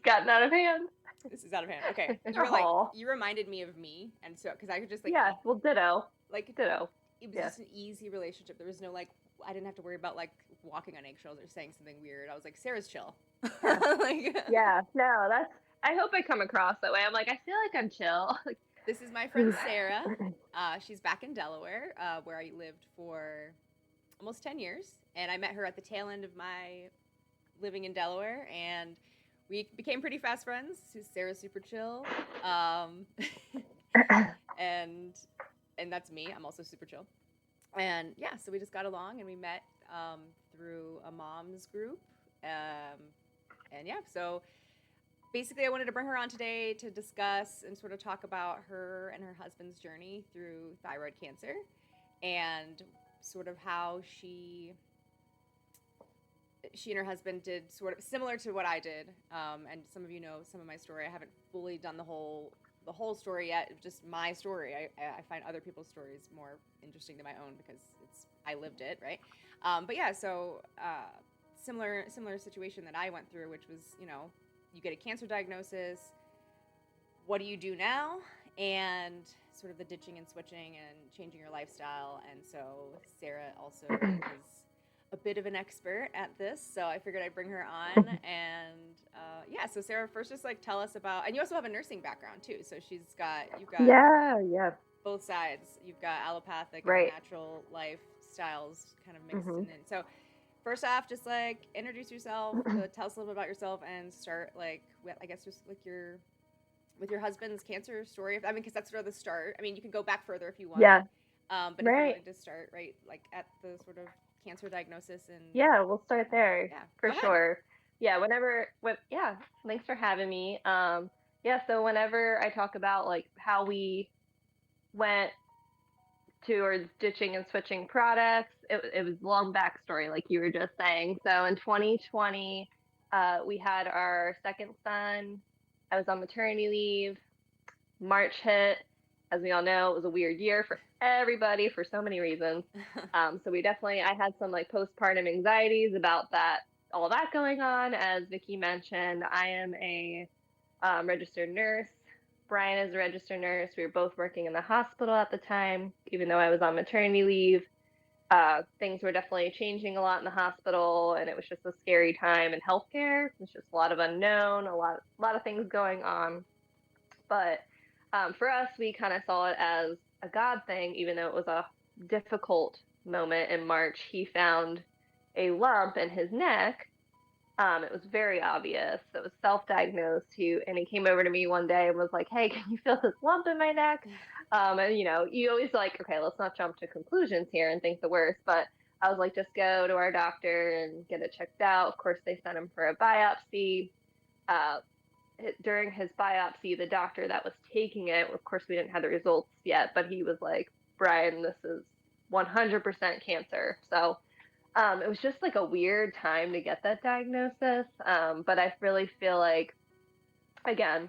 gotten out of hand. This is out of hand. Okay. Oh, You reminded me of me. And so, because I could just like yeah. eat, Well, ditto, like, ditto. it was Yeah, just an easy relationship. There was no like, I didn't have to worry about like walking on eggshells or saying something weird. I was like, Sarah's chill. yeah, Like, yeah. No, that's. I hope I come across that way. I'm like, I feel like I'm chill. Like, this is my friend whew. Sarah. She's back in Delaware, where I lived for almost 10 years. And I met her at the tail end of my living in Delaware. And we became pretty fast friends. Sarah's super chill. Um, and and that's me. I'm also super chill. And yeah, so we just got along and we met um, through a mom's group. Um, and yeah, so basically, I wanted to bring her on today to discuss and sort of talk about her and her husband's journey through thyroid cancer and sort of how she and her husband did sort of similar to what I did. And some of you know some of my story. I haven't fully done the whole story yet. It's just my story. I find other people's stories more interesting than my own because I lived it, right? But yeah, so similar situation that I went through, which was you get a cancer diagnosis. What do you do now? And sort of the ditching and switching and changing your lifestyle. And so Sarah also is a bit of an expert at this, so I figured I'd bring her on. And yeah, so Sarah, first just like tell us about, and you also have a nursing background too, so you've got Yeah, yeah. both sides. You've got allopathic and the Right. natural lifestyles kind of mixed Hmm. in. So first off, just like introduce yourself, tell us a little bit about yourself, and start like with, I guess, just like your husband's cancer story. I mean, because that's sort of the start. I mean, you can go back further if you want, Yeah. but if you Right. wanted to start right, like at the sort of cancer diagnosis and Yeah, we'll start there yeah, for go ahead. sure. Yeah, yeah, thanks for having me. Yeah, so whenever I talk about like how we went towards ditching and switching products, it was long backstory, like you were just saying. So in 2020, we had our second son. I was on maternity leave. March hit. As we all know, it was a weird year for everybody for so many reasons. So I had some like postpartum anxieties about that, all that going on. As Vicki mentioned, I am a registered nurse. Brian is a registered nurse. We were both working in the hospital at the time, even though I was on maternity leave. Things were definitely changing a lot in the hospital, and it was just a scary time in healthcare. It's just a lot of unknown, a lot of things going on. But for us, we kind of saw it as a God thing, even though it was a difficult moment in March. He found a lump in his neck. It was very obvious. It was self-diagnosed. And he came over to me one day and was like, "Hey, can you feel this lump in my neck?" And you always like, okay, let's not jump to conclusions here and think the worst. But I was like, just go to our doctor and get it checked out. Of course, they sent him for a biopsy. Uh, During his biopsy, the doctor that was taking it, of course, we didn't have the results yet, but he was like, "Brian, this is 100% cancer." So it was just like a weird time to get that diagnosis. But I really feel like, again,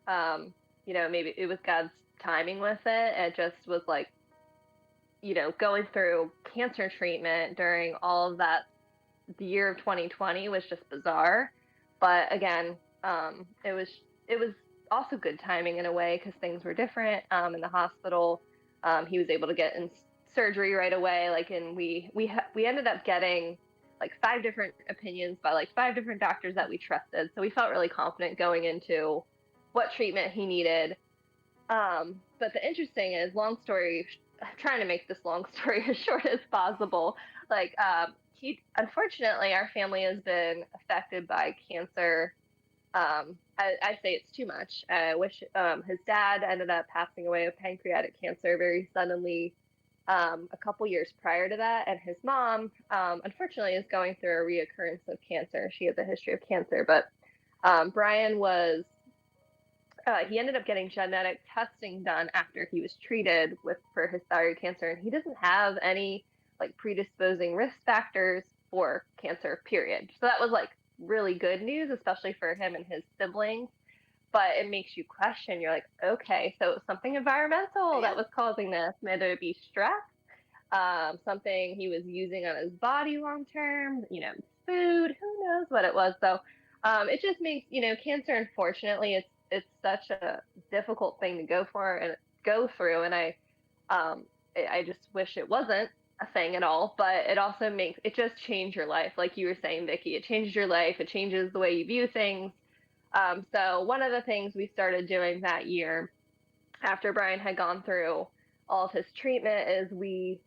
maybe it was God's timing with it. It just was like, going through cancer treatment during all of that, the year of 2020 was just bizarre. But again, it was also good timing in a way because things were different in the hospital. He was able to get in surgery right away. Like, and we ended up getting like five different opinions by like five different doctors that we trusted. So we felt really confident going into what treatment he needed. But the interesting is, trying to make this long story as short as possible. Like, he unfortunately, our family has been affected by cancer. I say it's too much. I wish his dad ended up passing away of pancreatic cancer very suddenly a couple years prior to that, and his mom, unfortunately, is going through a reoccurrence of cancer. She has a history of cancer, but Brian was he ended up getting genetic testing done after he was treated for his thyroid cancer, and he doesn't have any like predisposing risk factors for cancer. Period. So that was like really good news, especially for him and his siblings. But it makes you question. You're like, okay, so it was something environmental Yeah. that was causing this. Whether it be stress, something he was using on his body long term, food, who knows what it was. So It just makes, cancer, unfortunately, it's such a difficult thing to go through, and um I just wish it wasn't a thing at all, but it also makes it just change your life, like you were saying, Vicki. It changes your life. It changes the way you view things. So one of the things we started doing that year after Brian had gone through all of his treatment is we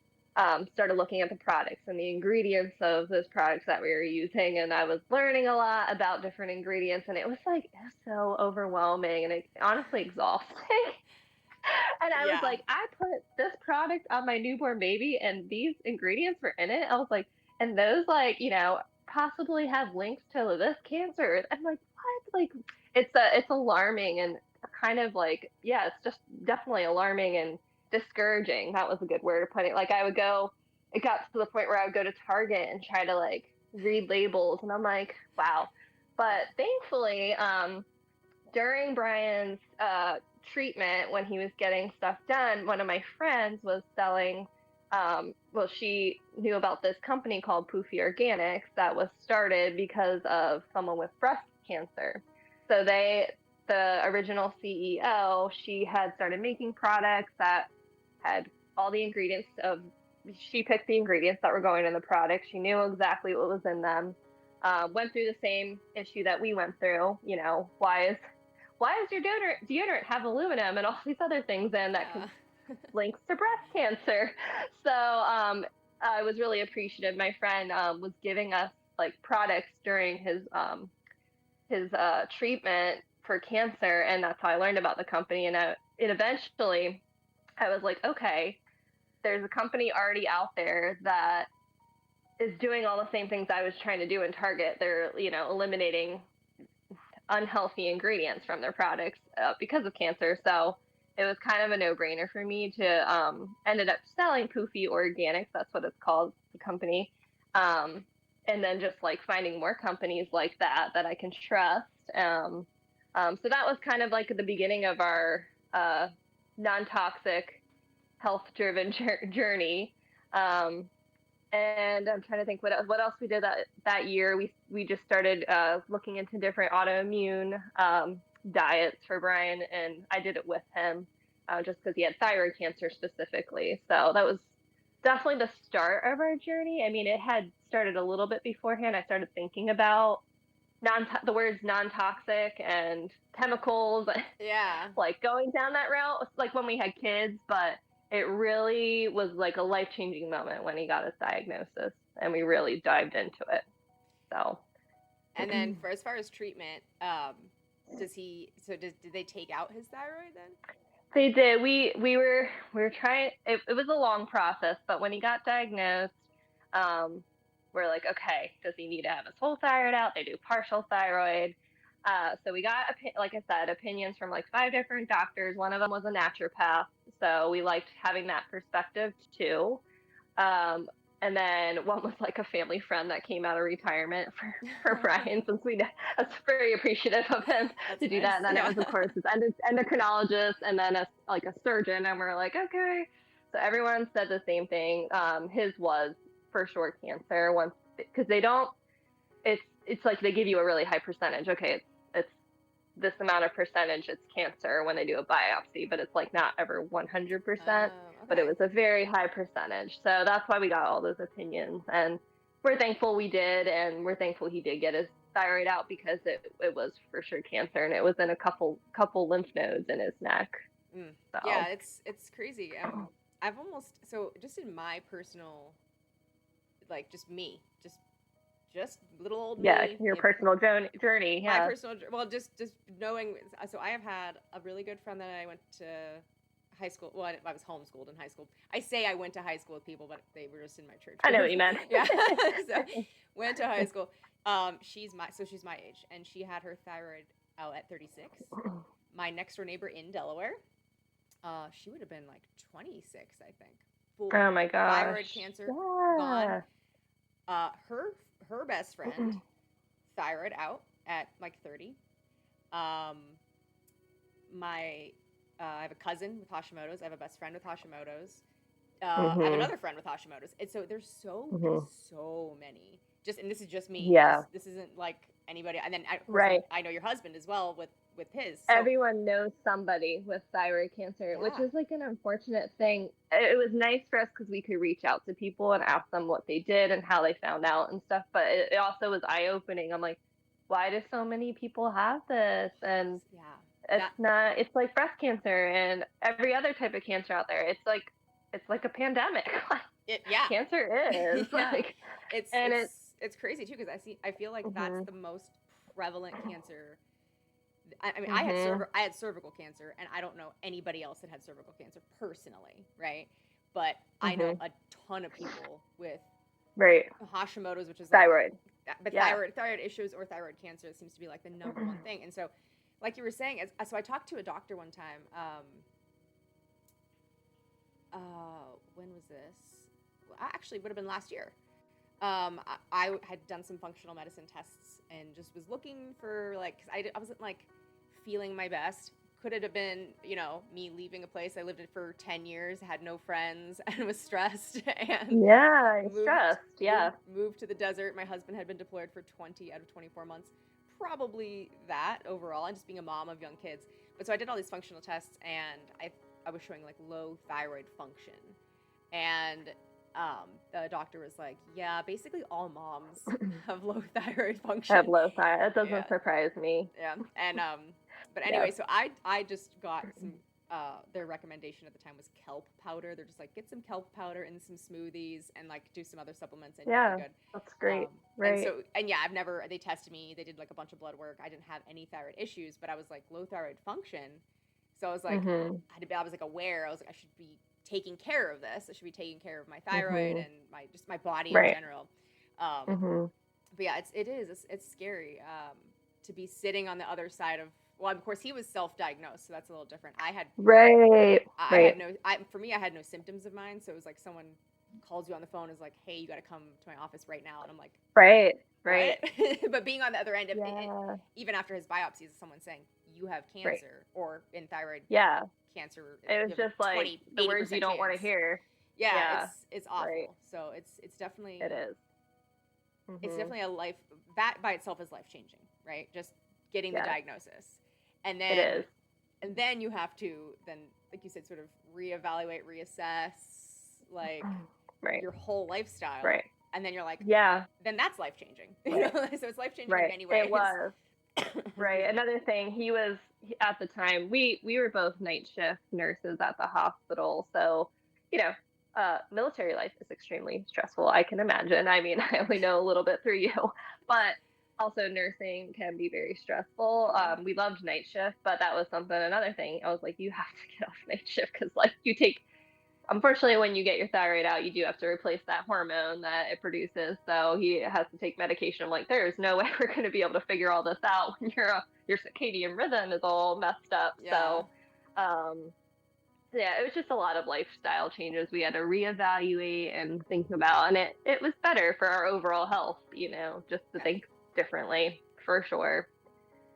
started looking at the products and the ingredients of those products that we were using. And I was learning a lot about different ingredients, and it was like, it was so overwhelming and it's honestly exhausting. And I was Yeah. like, I put this product on my newborn baby and these ingredients were in it. I was like, and those, like, possibly have links to this cancer. I'm like, what? Like, it's alarming and kind of like, yeah, it's just definitely alarming and discouraging. That was a good word to put it. Like, it got to the point where I would go to Target and try to like read labels, and I'm like, wow. But thankfully, during Brian's treatment, when he was getting stuff done, one of my friends was selling. Well, she knew about this company called Poofy Organics that was started because of someone with breast cancer. So the original CEO, she had started making products that had all the ingredients of. She picked the ingredients that were going in the product. She knew exactly what was in them. Went through the same issue that we went through. Why is your deodorant have aluminum and all these other things in that Yeah. can links to breast cancer? So I was really appreciative. My friend was giving us like products during his treatment for cancer, and that's how I learned about the company. And eventually, I was like, okay, there's a company already out there that is doing all the same things I was trying to do in Target. They're eliminating unhealthy ingredients from their products because of cancer. So it was kind of a no-brainer for me to ended up selling Poofy Organics. That's what it's called, the company. Um, and then just like finding more companies like that I can trust. So that was kind of like the beginning of our non-toxic, health-driven journey. Um, and I'm trying to think what else we did that year. We just started looking into different autoimmune diets for Brian, and I did it with him just because he had thyroid cancer specifically. So that was definitely the start of our journey. I mean, it had started a little bit beforehand. I started thinking about the words non-toxic and chemicals, Yeah. like going down that route, like when we had kids, but it really was like a life-changing moment when he got his diagnosis and we really dived into it. So And then for as far as treatment, did they take out his thyroid then? they did. We were trying. It was a long process, but when he got diagnosed, um, we're like, okay, does he need to have his whole thyroid out? They do partial thyroid. So we got, like I said, opinions from like 5 different doctors. One of them was a naturopath, so we liked having that perspective too. Um, and then one was like a family friend that came out of retirement for Brian, since I was very appreciative of him That's to do nice. that. And then it Yeah. was, of course, his endocrinologist, and then like a surgeon. And we're like, okay. So everyone said the same thing. His was for sure cancer, once, because they don't. It's like they give you a really high percentage. Okay, it's this amount of percentage it's cancer when they do a biopsy, but it's like not ever 100%, but it Okay. was a very high percentage. So that's why we got all those opinions. And we're thankful we did. And we're thankful he did get his thyroid out, because it was for sure cancer, and it was in a couple lymph nodes in his neck. Mm. Yeah, So it's crazy. I've almost so just in my personal, like just me, just little old yeah, me. your personal journey. My Yeah. personal well, just knowing. So I have had a really good friend that I went to high school. Well, I was homeschooled in high school. I say I went to high school with people, but they were just in my church I know group. what you meant. Yeah, so went to high school. She's my age, and she had her thyroid out at 36. My next door neighbor in Delaware, she would have been like 26, I think. Full Oh my thyroid gosh. cancer gone. Yeah. Her best friend, thyroid out at like 30. Um, my I have a cousin with Hashimoto's. I have a best friend with Hashimoto's. I have Mhm. another friend with Hashimoto's. And so there's Mhm. so many. Just and this is just me. Yeah. This isn't like anybody. And then of course Right. I know your husband as well with his. So Everyone knows somebody with thyroid cancer, which yeah, is like an unfortunate thing. It was nice for us because we could reach out to people and ask them what they did and how they found out and stuff. But it also was eye opening. I'm like, why do so many people have this? And yeah, that it's not. It's like breast cancer and every other type of cancer out there. It's like a pandemic. it yeah. Cancer is Yeah, like, it's and it's it's. it's crazy too, because I feel like that's Mhm. the most prevalent cancer. I mean, Mhm. I had cervical cancer, and I don't know anybody else that had cervical cancer personally, right? But I know Mhm. a ton of people with Right. Hashimoto's, which is like, Thyroid. but Yeah. thyroid issues or thyroid cancer seems to be like the number one thing. And so, like you were saying, so I talked to a doctor one time. When was this? Well, actually, would have been last year. I had done some functional medicine tests and just was looking for like, cause I wasn't like feeling my best. Could it have been, me leaving a place I lived in for 10 years, had no friends, and was stressed, and Yeah, moved stressed. Yeah. moved to the desert. My husband had been deployed for 20 out of 24 months. Probably that overall, and just being a mom of young kids. But so I did all these functional tests, and I was showing like low thyroid function, and the doctor was like, "Yeah, basically all moms have low thyroid Have function." low thyroid. It doesn't Yeah, surprise me. yeah, and but Yeah. anyway, so I just got some. Their recommendation at the time was kelp powder. They're just like, get some kelp powder in some smoothies and like do some other supplements and you'll be Yeah. good. That's great. And Right. so, and yeah, I've never, they tested me, they did like a bunch of blood work. I didn't have any thyroid issues, but I was like low thyroid function. So I was like, Mhm. I was like aware. I was like, I should be taking care of this. I should be taking care of my thyroid Mhm. and just my body in Right. general. Um, Mhm. but yeah, it's scary to be sitting on the other side of. Well, of course, he was self-diagnosed, so that's a little different. Right. I had Right. no. For me, I had no symptoms of mine, so it was like someone calls you on the phone, is like, "Hey, you got to come to my office right now," and I'm like, Right. Right. "What?" But being on the other end of it, Yeah. even after his biopsies, someone saying you have Right. cancer, or in thyroid Yeah. cancer, It you was have a just like 20, the words you 80% don't want to chance. hear. Yeah, Yeah. it's Right. awful. So it's It definitely is. Mhm. a life, that by itself is life changing, right? Just getting the Yes. diagnosis, and It then is. you have to then, like you said, sort of reevaluate, reassess, like Right. your whole lifestyle, Right. and then you're like, Yeah. then that's life changing. Right. So it's life changing in Right. many It ways. was. Right. Excuse me. Another thing, at the time, we were both night shift nurses at the hospital. So, you know, military life is extremely stressful. I can imagine. I mean, I only know a little bit through you, but also nursing can be very stressful. Yeah, We loved night shift, but that was another thing. I was like, you have to get off night shift because, like, you take unfortunately, when you get your thyroid out, you do have to replace that hormone that it produces. So he has to take medication. I'm like, there's no way we're going to be able to figure all this out when your circadian rhythm is all messed up. yeah, So, um, yeah, it was just a lot of lifestyle changes we had to reevaluate and think about, and it was better for our overall health, just to yeah, think differently for sure.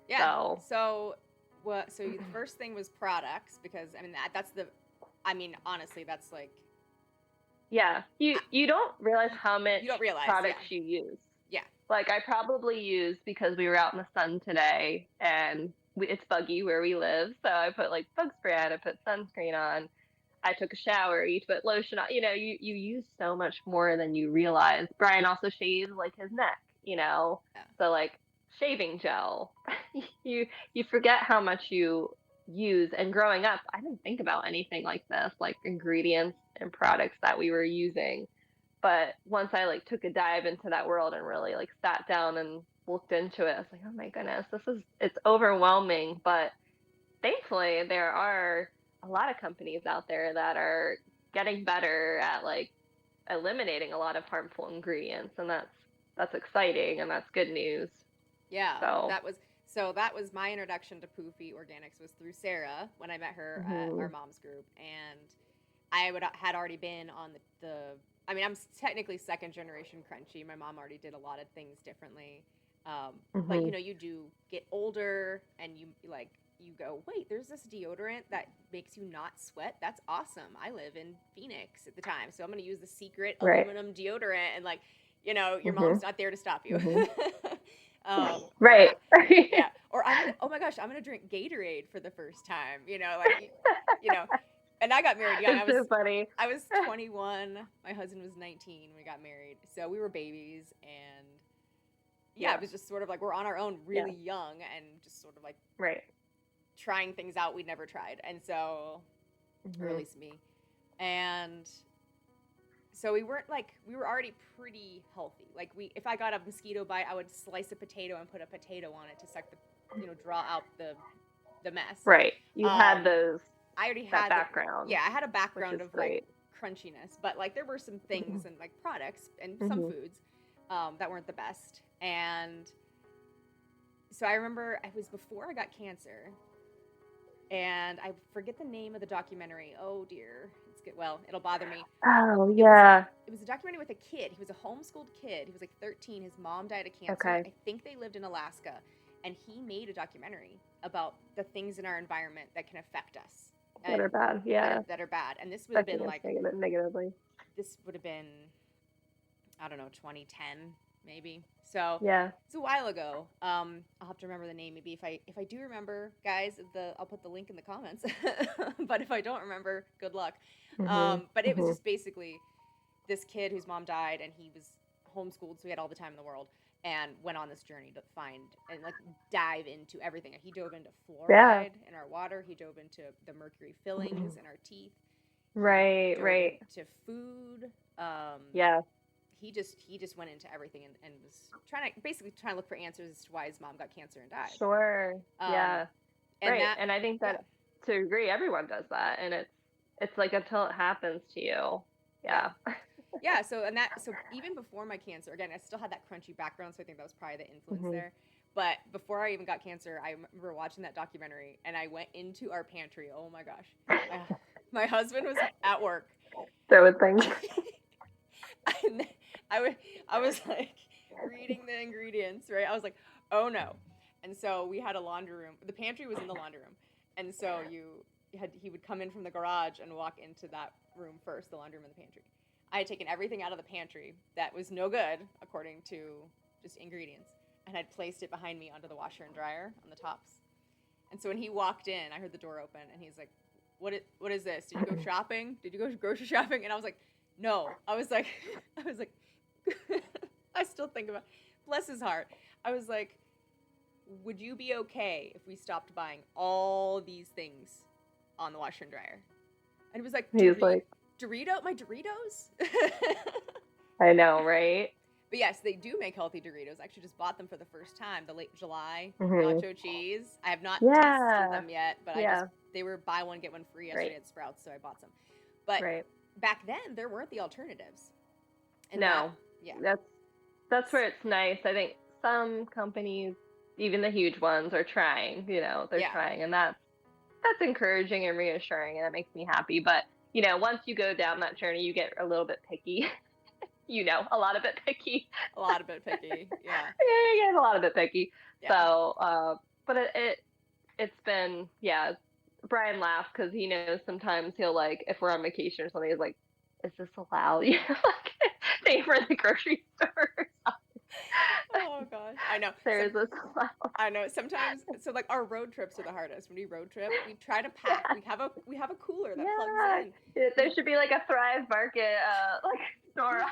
yeah. So, So what? So the first thing was products, because I mean that's the. I mean, honestly, that's like, yeah, you don't realize how you don't much realize. Yeah, products you use. yeah, Like I probably used because we were out in the sun today and it's buggy where we live. So I put like bug spray on, I put sunscreen on. I took a shower, you put lotion on. You use so much more than you realize. Brian also shaves like his neck. yeah, So like shaving gel. You forget how much you use. And growing up, I didn't think about anything like this, like ingredients and products that we were using. But once I like took a dive into that world and really like sat down and looked into it, I was like, oh my goodness, it's overwhelming. But thankfully, there are a lot of companies out there that are getting better at like eliminating a lot of harmful ingredients, and that's exciting and that's good news. yeah. So, That was my introduction to Poofy Organics, was through Sarah when I met her at our mhm, mom's group, and had already been on the. I mean, I'm technically second generation crunchy. My mom already did a lot of things differently, but mhm, you do get older, and you go, wait, there's this deodorant that makes you not sweat. That's awesome. I live in Phoenix at the time, so I'm going to use the secret right, aluminum deodorant, and your mhm, mom's not there to stop you. mhm, um, or Right. yeah, or oh my gosh, I'm gonna drink Gatorade for the first time. Like you know, and I got married young. It's so funny. I was 21. My husband was 19 when we got married, so we were babies, and yeah, Yeah. it was just sort of like we're on our own, Yeah. really young, and just sort of like Right. trying things out we'd never tried, and so, or at Hmm. least me, and so we were already pretty healthy. Like if I got a mosquito bite, I would slice a potato and put a potato on it to suck draw out the mess. Right. You had Um, those I already that had background, I had a which background is of like great. crunchiness, but like there were some things and like products and some Hmm. foods that weren't the best. And so I remember it was before I got cancer, and I forget the name of the documentary. Oh dear, it's good. Well, it'll bother me. Oh, It was yeah. it was a documentary with a kid. He was a homeschooled kid. He was like 13. His mom died of cancer. Okay. I think they lived in Alaska, and he made a documentary about the things in our environment that can affect us Good and or bad. Yeah. that are bad. And this would have been Affecting us like negatively. this would have been, I don't know, 2010 maybe. So Yeah. it's a while ago. I'll have to remember the name. Maybe if I do remember, guys, I'll put the link in the comments. But if I don't remember, good luck. Hmm. But it was Hmm. just basically this kid whose mom died, and he was homeschooled, so he had all the time in the world, and went on this journey to find and like dive into everything. He dove into Yeah. fluoride in our water. He dove into the mercury fillings in our teeth. He Right. dove Right. into food. Um, Yeah. he just went into everything and was basically trying to look for answers as to why his mom got cancer and died. Sure. Um, Yeah. and Right. that And I think yeah, that to agree, everyone does that, and it's like until it happens to you. yeah. Yeah. Yeah, so even before my cancer, again, I still had that crunchy background, so I think that was probably the influence Hmm. there. But before I even got cancer, I remember watching that documentary, and I went into our pantry. Oh my gosh, my, my husband was at work, Throwing things. and I was like reading the ingredients, right? I was like, oh no. And so we had a laundry room. The pantry was in the laundry room, and so he would come in from the garage and walk into that room first, the laundry room and the pantry. I had taken everything out of the pantry that was no good according to just ingredients, and I'd placed it behind me under the washer and dryer on the tops. And so when he walked in, I heard the door open, and he's like, what is this? Did you go shopping? Did you go grocery shopping?" And I was like, "No." I was like, I was like, I still think about, bless his heart. I was like, "Would you be okay if we stopped buying all these things on the washer and dryer?" And he was like, He's like, My Doritos?" I know, right? But yes, they do make healthy Doritos. I actually just bought them for the first time, the late July Hmm. nacho cheese. I have not tasted Yeah. them yet, but Yeah. they were buy one get one free yesterday Right. at Sprouts, so I bought some. But Right. back then there weren't the alternatives. And that No. yeah. That's where it's nice. I think some companies, even the huge ones, are trying. They're Yeah. trying, and that's encouraging and reassuring, and it makes me happy. But once you go down that journey, you get a little bit picky. A lot of bit picky. A lot of bit picky. Yeah. Yeah, you get a lot of bit picky. Yeah. So, but it's been, yeah. Brian laughs because he knows sometimes he'll, like, if we're on vacation or something, he's like, "Is this allowed?" Like, pay for the grocery store. Oh gosh. I know. There is this allowed. I know. Sometimes so like our road trips are the hardest. When we road trip, we try to pack. We have a cooler that plugs Yeah, in. there should be like a Thrive Market, like, store.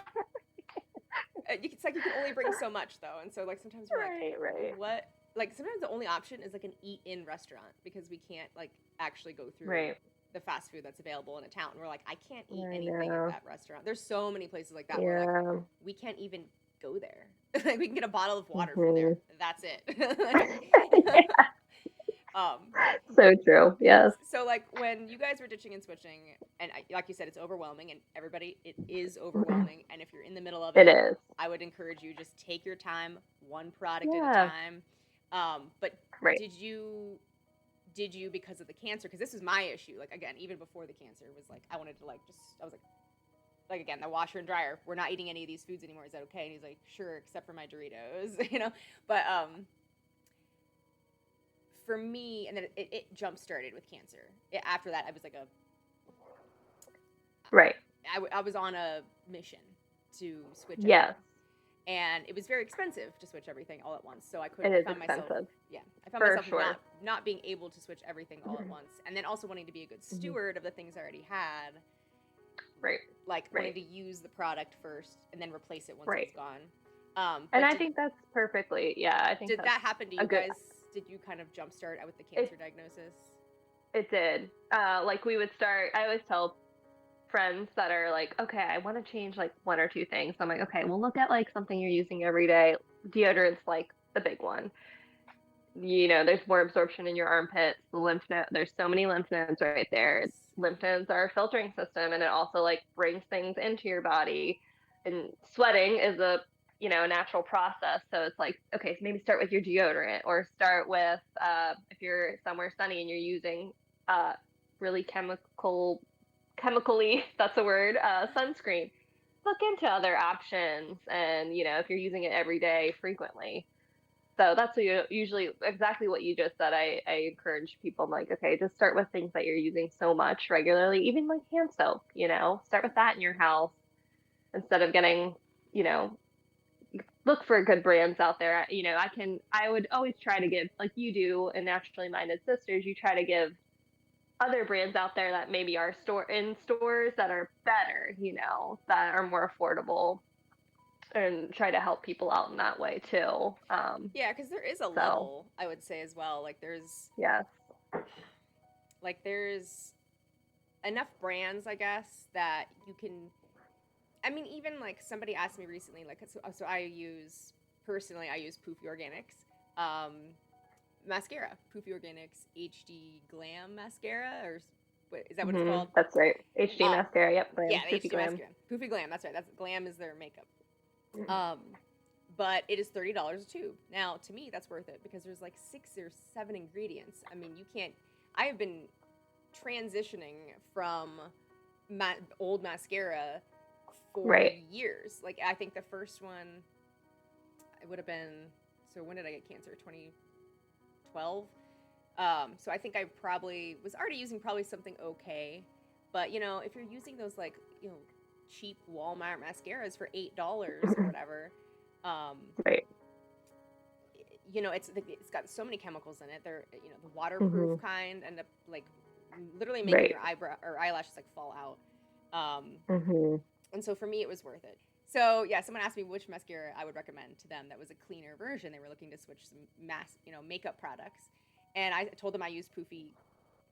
It's like you can only bring so much though, and so like sometimes we're like, Right, right, what? Like sometimes the only option is like an eat-in restaurant because we can't like actually go through right. the fast food that's available in a town. We're like, I can't eat I anything at know. that restaurant. There's so many places like that where like Yeah. we can't even go there. Like we can get a bottle of water from Hmm. there. That's it. Yeah, um, so true. Yes. so like when you guys were ditching and switching, and like you said, it's overwhelming, and everybody, it is Mhm. overwhelming. And if you're in the middle of It it, is. I would encourage you just take your time, one product at a Yeah. time. But Right. did you because of the cancer? Because this was my issue. Like again, even before the cancer, was like I wanted to I was like again, the washer and dryer. We're not eating any of these foods anymore. Is that okay? And he's like, sure, except for my Doritos, But for me, and then it jump started with cancer. After that, I was like Right. I was on a mission to switch Yes. everything. and it was very expensive to switch everything all at once. So It I is found myself, expensive yeah, I found for myself sure. not being able to switch everything all at once, and then also wanting to be a good Hmm. steward of the things I already had, Right, like wanting right, to use the product first and then replace it once it right. was gone. And But I think that's perfectly, yeah, I think did that's that happen to a you good, guys? Did you kind of jumpstart out with the it, cancer diagnosis? it did. Like we would start, I always tell friends that are like, okay, I want to change like one or two things. I'm like, okay, well, look at like something you're using every day. Deodorant's like the big one. There's more absorption in your armpits, the lymph node. There's so many lymph nodes right there. Yes. Lymph nodes are a filtering system, and it also like brings things into your body. And sweating is a natural process. So it's like, okay, so maybe start with your deodorant, or start with if you're somewhere sunny and you're using uh, really chemically, that's a word, sunscreen. Look into other options, and if you're using it every day frequently. So that's usually exactly what you just said. I encourage people. I'm like, okay, just start with things that you're using so much regularly, even like hand soap, start with that in your house instead of getting, you know, look for good brands out there. I would always try to give, like you do in Naturally Minded Sisters, you try to give other brands out there that maybe are in stores that are better, that are more affordable, and try to help people out in that way too. Yeah, because there is a So level, I would say as well. yes. There's enough brands, I guess, that you can. I mean, even like somebody asked me recently, like, so I use Poofy Organics mascara, Poofy Organics HD Glam mascara, or what is that what it's called? That's right. HD Um, mascara. Yep. yeah, Glam. the Poofy HD glam. mascara, Poofy Glam. That's right. That's Glam is their makeup. Um, but it is $30 a tube. Now, to me, that's worth it because there's like 6 or 7 ingredients. I mean, you can't. I have been transitioning from old mascara for Right. years. Like, I think the first one, it would have been. So when did I get cancer? 2012. So I think I probably was already using probably something okay, but if you're using those like cheap Walmart mascaras for $8 or whatever, um, Right. it's got so many chemicals in it. They're the waterproof Hmm. kind end up like literally making Right. your eyebrow or eyelashes like fall out. Hmm. And so for me, it was worth it. So yeah, someone asked me which mascara I would recommend to them. That was a cleaner version. They were looking to switch some makeup products, and I told them I use Poofy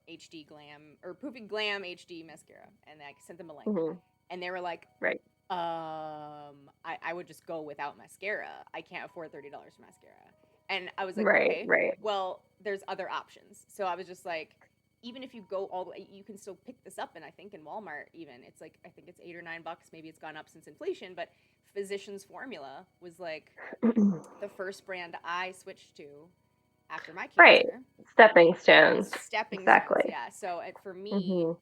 HD Glam or Poofy Glam HD mascara, and I sent them a link, Hmm. and they were like, Right. I would just go without mascara. I can't afford $30 for mascara. And I was like, Right. okay, Right. well, there's other options. So I was just like, even if you go all the way, you can still pick this up. And I think in Walmart, even it's like, I think it's $8 or $9. Maybe it's gone up since inflation, but Physicians Formula was like the first brand I switched to after my Right. cancer. Stepping stones. Stepping stones, Exactly. yeah. So for me, Hmm.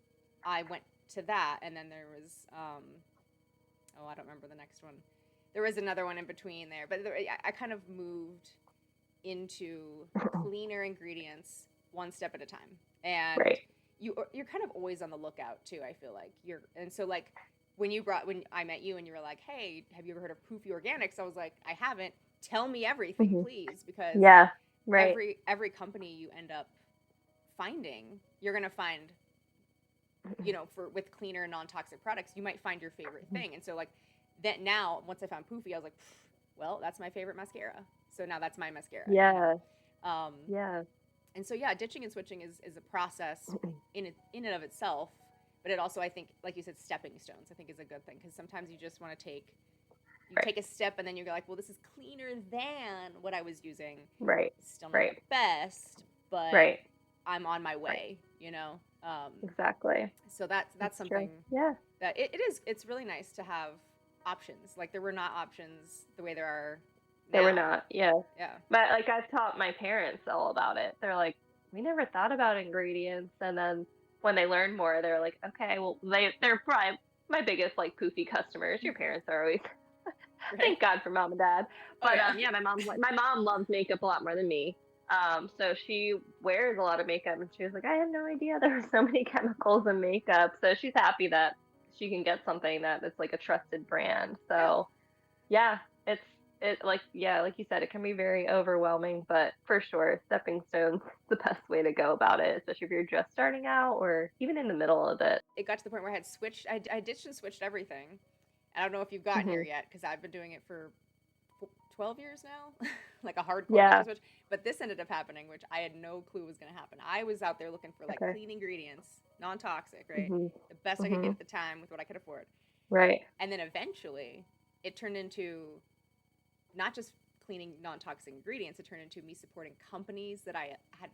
I went to that. And then there was, I don't remember the next one. There was another one in between there, but I kind of moved into cleaner ingredients one step at a time, and Right. you're kind of always on the lookout too. I feel like and so like when I met you and you were like, hey, have you ever heard of Poofy Organics? I was like, I haven't. Tell me everything, Hmm. please, because Yeah. Right. every company you end up finding, you're gonna find with cleaner non-toxic products, you might find your favorite thing. And so like that now, once I found Poofy, I was like, well, that's my favorite mascara. So now that's my mascara, Yeah. Um, Yeah. and so yeah, ditching and switching is a process in and of itself, but it also, I think, like you said, stepping stones, I think is a good thing, because sometimes you just want to Right. take a step and then you're like, well, this is cleaner than what I was using. Right. Still not the Right. best, but Right. I'm on my Right. way. Exactly. So that's That's true. something Yeah. that it's really nice to have options. Like there were not options the way there are They were now. not. Yeah. Yeah. But like I've taught my parents all about it. They're like, we never thought about ingredients. And then when they learn more, they're like, okay, well they're probably my biggest like poofy customers. Your parents are always Right. thank God for mom and dad. Oh But yeah. yeah, my mom loves makeup a lot more than me. So she wears a lot of makeup, and she was like, I had no idea there were so many chemicals in makeup. So she's happy that she can get something that is like a trusted brand. Yeah. So yeah, it's it like yeah, like you said, it can be very overwhelming, but for sure, stepping stones is the best way to go about it, especially if you're just starting out or even in the middle of it. It got to the point where I had switched. I ditched and switched everything. I don't know if you've gotten here Hmm. yet because I've been doing it for 12 years now, like a hardcore ditch Yeah. and switch. But this ended up happening, which I had no clue was going to happen. I was out there looking for like Okay. clean ingredients, non toxic, right? Mhm. The best I could get Mhm. at the time with what I could afford. Right. And then eventually it turned into not just cleaning non toxic ingredients, it turned into me supporting companies that I had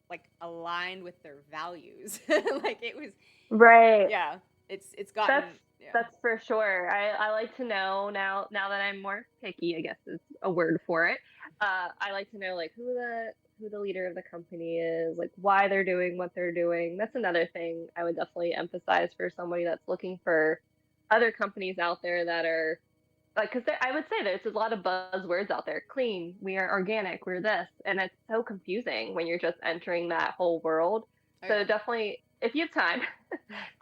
like aligned with their values. Like it was, Right. yeah, it's gotten, That's yeah. that's for sure. I like to know now that I'm more picky, I guess is a word for it. I like to know like who the leader of the company is, like why they're doing what they're doing. That's another thing I would definitely emphasize for somebody that's looking for other companies out there that are like, because I would say there's a lot of buzzwords out there. Clean, we are organic, we're this, and it's so confusing when you're just entering that whole world. Oh So yeah. definitely, if you have time,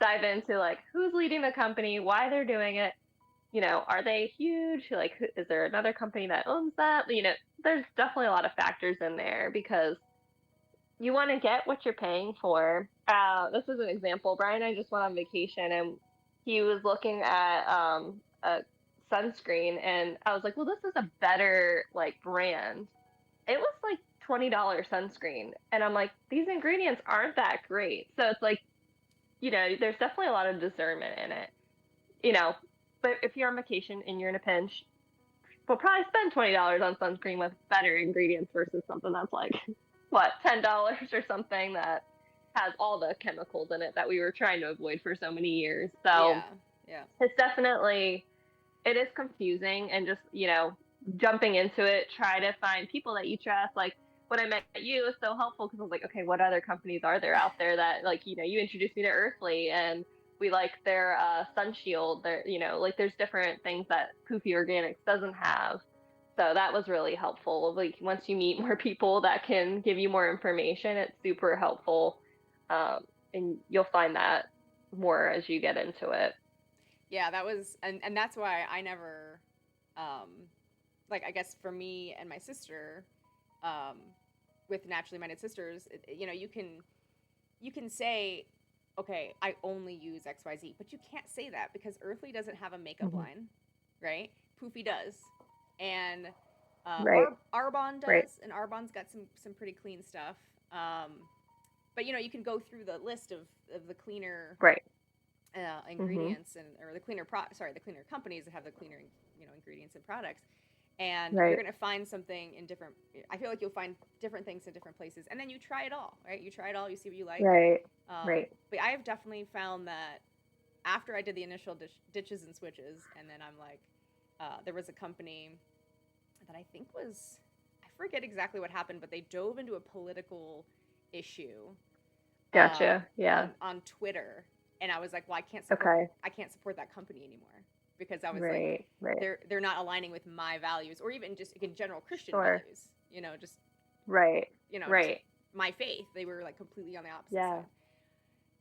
dive into like who's leading the company, why they're doing it. Are they huge? Like, is there another company that owns that? There's definitely a lot of factors in there because you want to get what you're paying for. This is an example. Brian and I just went on vacation and he was looking at a sunscreen and I was like, well, this is a better like brand. It was like $20 sunscreen. And I'm like, these ingredients aren't that great. So it's like, there's definitely a lot of discernment in it, you know. But if you're on vacation and you're in a pinch, we'll probably spend $20 on sunscreen with better ingredients versus something that's like what, $10 or something that has all the chemicals in it that we were trying to avoid for so many years. Yeah. So Yeah. it's definitely it is confusing and just, jumping into it, try to find people that you trust. Like when I met you, it was so helpful because I was like, okay, what other companies are there out there that like, you introduced me to Earthly and we like their sun shield. Like there's different things that Poofy Organics doesn't have. So that was really helpful. Like once you meet more people that can give you more information, it's super helpful. Um, and you'll find that more as you get into it. Yeah, that was, and that's why I never, um, like I guess for me and my sister, um, with naturally minded sisters, you can say, okay, I only use X Y Z, but you can't say that because Earthly doesn't have a makeup Hmm. line, right? Poofy does, and Right, Arbonne right, does, and Arbonne's got some pretty clean stuff. But you can go through the list of the cleaner right. Mhm. ingredients and or the cleaner companies that have the cleaner ingredients and products, and you're Right, gonna find something in different. I feel like you'll find different things in different places, and then you try it all, right? You try it all, you see what you like. right, right. But I have definitely found that after I did the initial ditches and switches, and then I'm like, there was a company that I think was, I forget exactly what happened, but they dove into a political issue Gotcha. Yeah. on Twitter, and I was like, well, Okay. I can't support that company anymore because I was like, Right, right. they're not aligning with my values or even just in general Christian Sure. values. Just Right, just right. my faith. They were like completely on the opposite Yeah. side.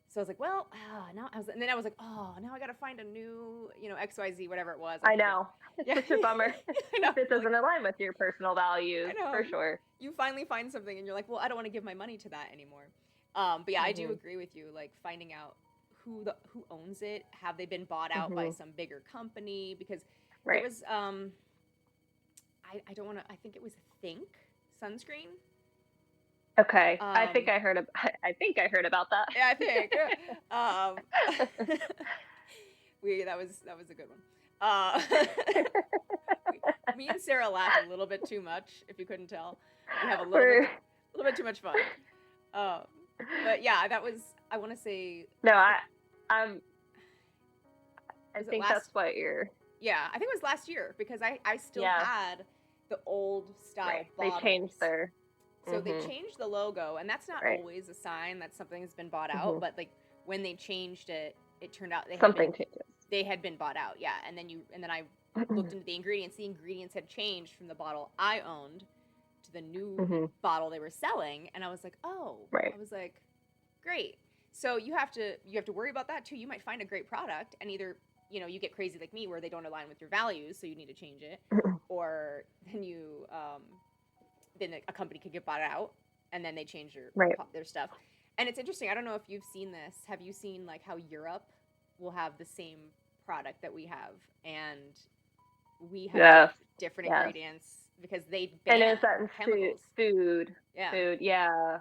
So I was like, well, and then I was like, oh, now I got to find a new, XYZ, whatever it was. I I forget. know. It's Yeah, such a bummer I know. if it Like, doesn't align with your personal I values, know. for sure. You finally find something and you're like, well, I don't want to give my money to that anymore. But yeah, I do Mhm. agree with you. Like finding out who owns it. Have they been bought out by Mhm. some bigger company? Because there Right. was I don't want to. I think it was Think sunscreen. Okay. I think Um, I heard I think I heard about that. yeah, I think. Um, that was a good one. Uh, me and Sarah laugh a little bit too much. If you couldn't tell, we have We're a little bit too much fun. Um, but yeah, that was, I want to say, No, I I think, I'm I was it think last? that's what you're Yeah, I think it was last year because I still yeah, had the old right. style They changed bottles. their So they mhm. changed the logo, and that's not Right. always a sign that something has been bought out. Mhm. But like when they changed it, it turned out Something changes. they had been bought out. Yeah, and then I looked into the ingredients. The ingredients had changed from the bottle I owned to the new Mhm. bottle they were selling, and I was like, oh, Right. I was like, great. So you have to worry about that too. You might find a great product and either you know, you get crazy like me where they don't align with your values, so you need to change it, or then then a company could get bought out, and then they change Right. their stuff. And it's interesting. I don't know if you've seen this. Have you seen like how Europe will have the same product that we have, and we have Yes. different Yes. ingredients because they I ban noticed that in chemicals. Yeah. food, yeah.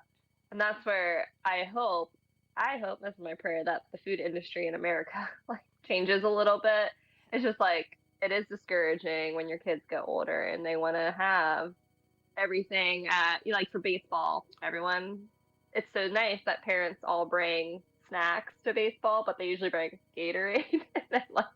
And that's where I hope, this is my prayer, that the food industry in America like changes a little bit. It's just like it is discouraging when your kids get older and they want to have everything at, you know, like for baseball, it's so nice that parents all bring snacks to baseball, but they usually bring Gatorade and then like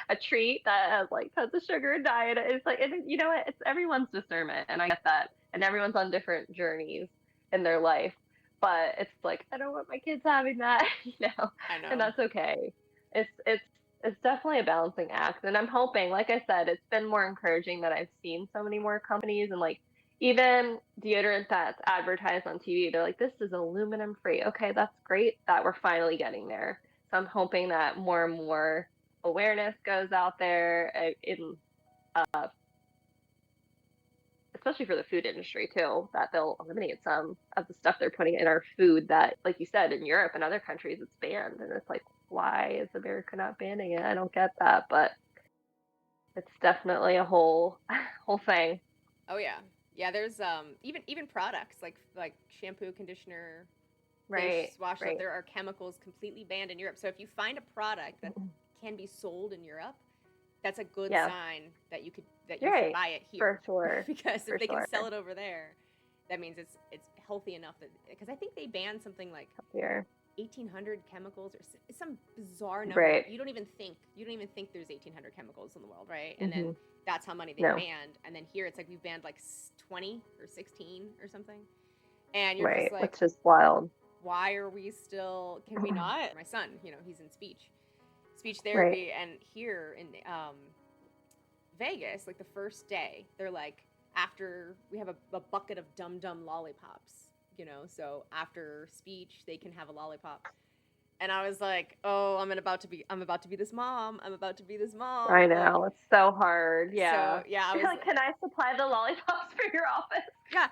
a treat that has like tons of sugar and diet. It's like, and you know what? It's everyone's discernment, and I get that, and everyone's on different journeys in their life. But it's like I don't want my kids having that, you know, I and know. that's okay. It's definitely a balancing act, and I'm hoping, like I said, it's been more encouraging that I've seen so many more companies and like even deodorant that's advertised on TV, they're like, this is aluminum free. Okay, that's great that we're finally getting there. So I'm hoping that more and more awareness goes out there uh, especially for the food industry too, that they'll eliminate some of the stuff they're putting in our food that, like you said, in Europe and other countries, it's banned. And it's like, why is America not banning it? I don't get that, but it's definitely a whole thing. Oh yeah. Yeah, there's even products like shampoo, conditioner, dish Right, wash stuff. right, There are chemicals completely banned in Europe. So if you find a product that can be sold in Europe, that's a good yes, sign that you you're should right, buy it for here. sure, Because if for they can sure. sell it over there, that means it's healthy enough that, because I think they banned something like Here. 1,800 chemicals or some bizarre number. Right. You don't even think there's 1,800 chemicals in the world, right? And then Hmm. that's how many they No. banned. And then here it's like we've banned like 20 or 16 or something. And you're just Right. like, Which is wild. why are we still? Can we not? My son, you know, he's in speech Right. therapy, and here in Vegas, like the first day, they're like, after we have a bucket of dum dum lollipops, you know, so after speech they can have a lollipop. And I was like, oh, I'm about to be this mom. I'm about to be this mom. I Like, know. It's so hard. so Yeah. yeah, I You're was like, can I supply the lollipops for your office? yeah.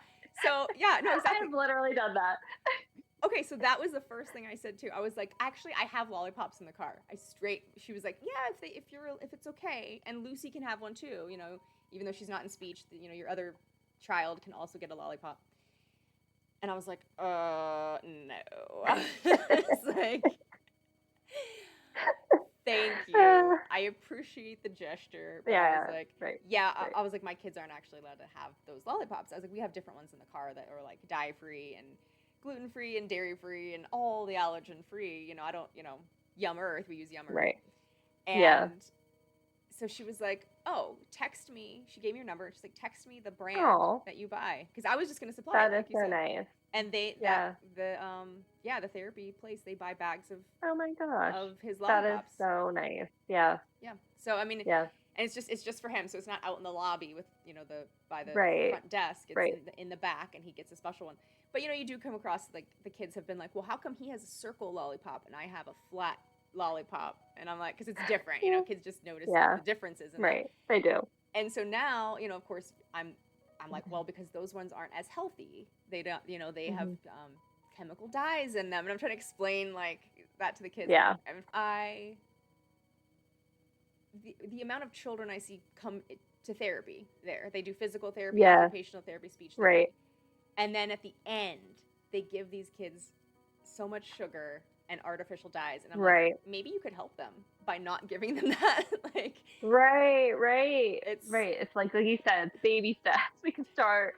So yeah, no, I exactly. have literally done that. Okay, so that was the first thing I said too. I was like, actually, I have lollipops in the car. She was like, yeah, if it's okay, and Lucy can have one too. You know, even though she's not in speech, you know, your other child can also get a lollipop. And I was like, no. It's like, thank you. I appreciate the gesture, but I was Yeah. like, Right. yeah, Right. I was like, my kids aren't actually allowed to have those lollipops. I was like, we have different ones in the car that are like dye free and gluten free and dairy free and all the allergen free. You know, I don't, you know, Yum Earth. We use Yum Earth. Right. Yeah. And so she was like, oh, text me. She gave me your number. She's like, text me the brand Oh, that you buy. Because I was just going to supply it, that is like you so said. nice. And Yeah. the therapy place, they buy bags Oh my gosh. of his That is lollipops. so nice. Yeah. Yeah. So I mean, Yeah. and it's just for him. So it's not out in the lobby with, you know, by the Right. front desk. It's Right. in the back, and he gets a special one. But you know, you do come across like the kids have been like, well, how come he has a circle lollipop and I have a flat lollipop? And I'm like, because it's different. You know, Yeah. kids just notice Yeah. the differences in that. Right. They do. And so now, you know, of course, I'm like, well, because those ones aren't as healthy. They don't, you know, they have Hmm. chemical dyes in them, and I'm trying to explain like that to the kids. Yeah. The amount of children I see come to therapy there, they do physical therapy, Yeah. occupational therapy, speech therapy, Right. and then at the end, they give these kids so much sugar and artificial dyes, and I'm Right. like, maybe you could help them by not giving them that. Like, Right. Right. it's Right. It's like you said, it's baby steps. We can start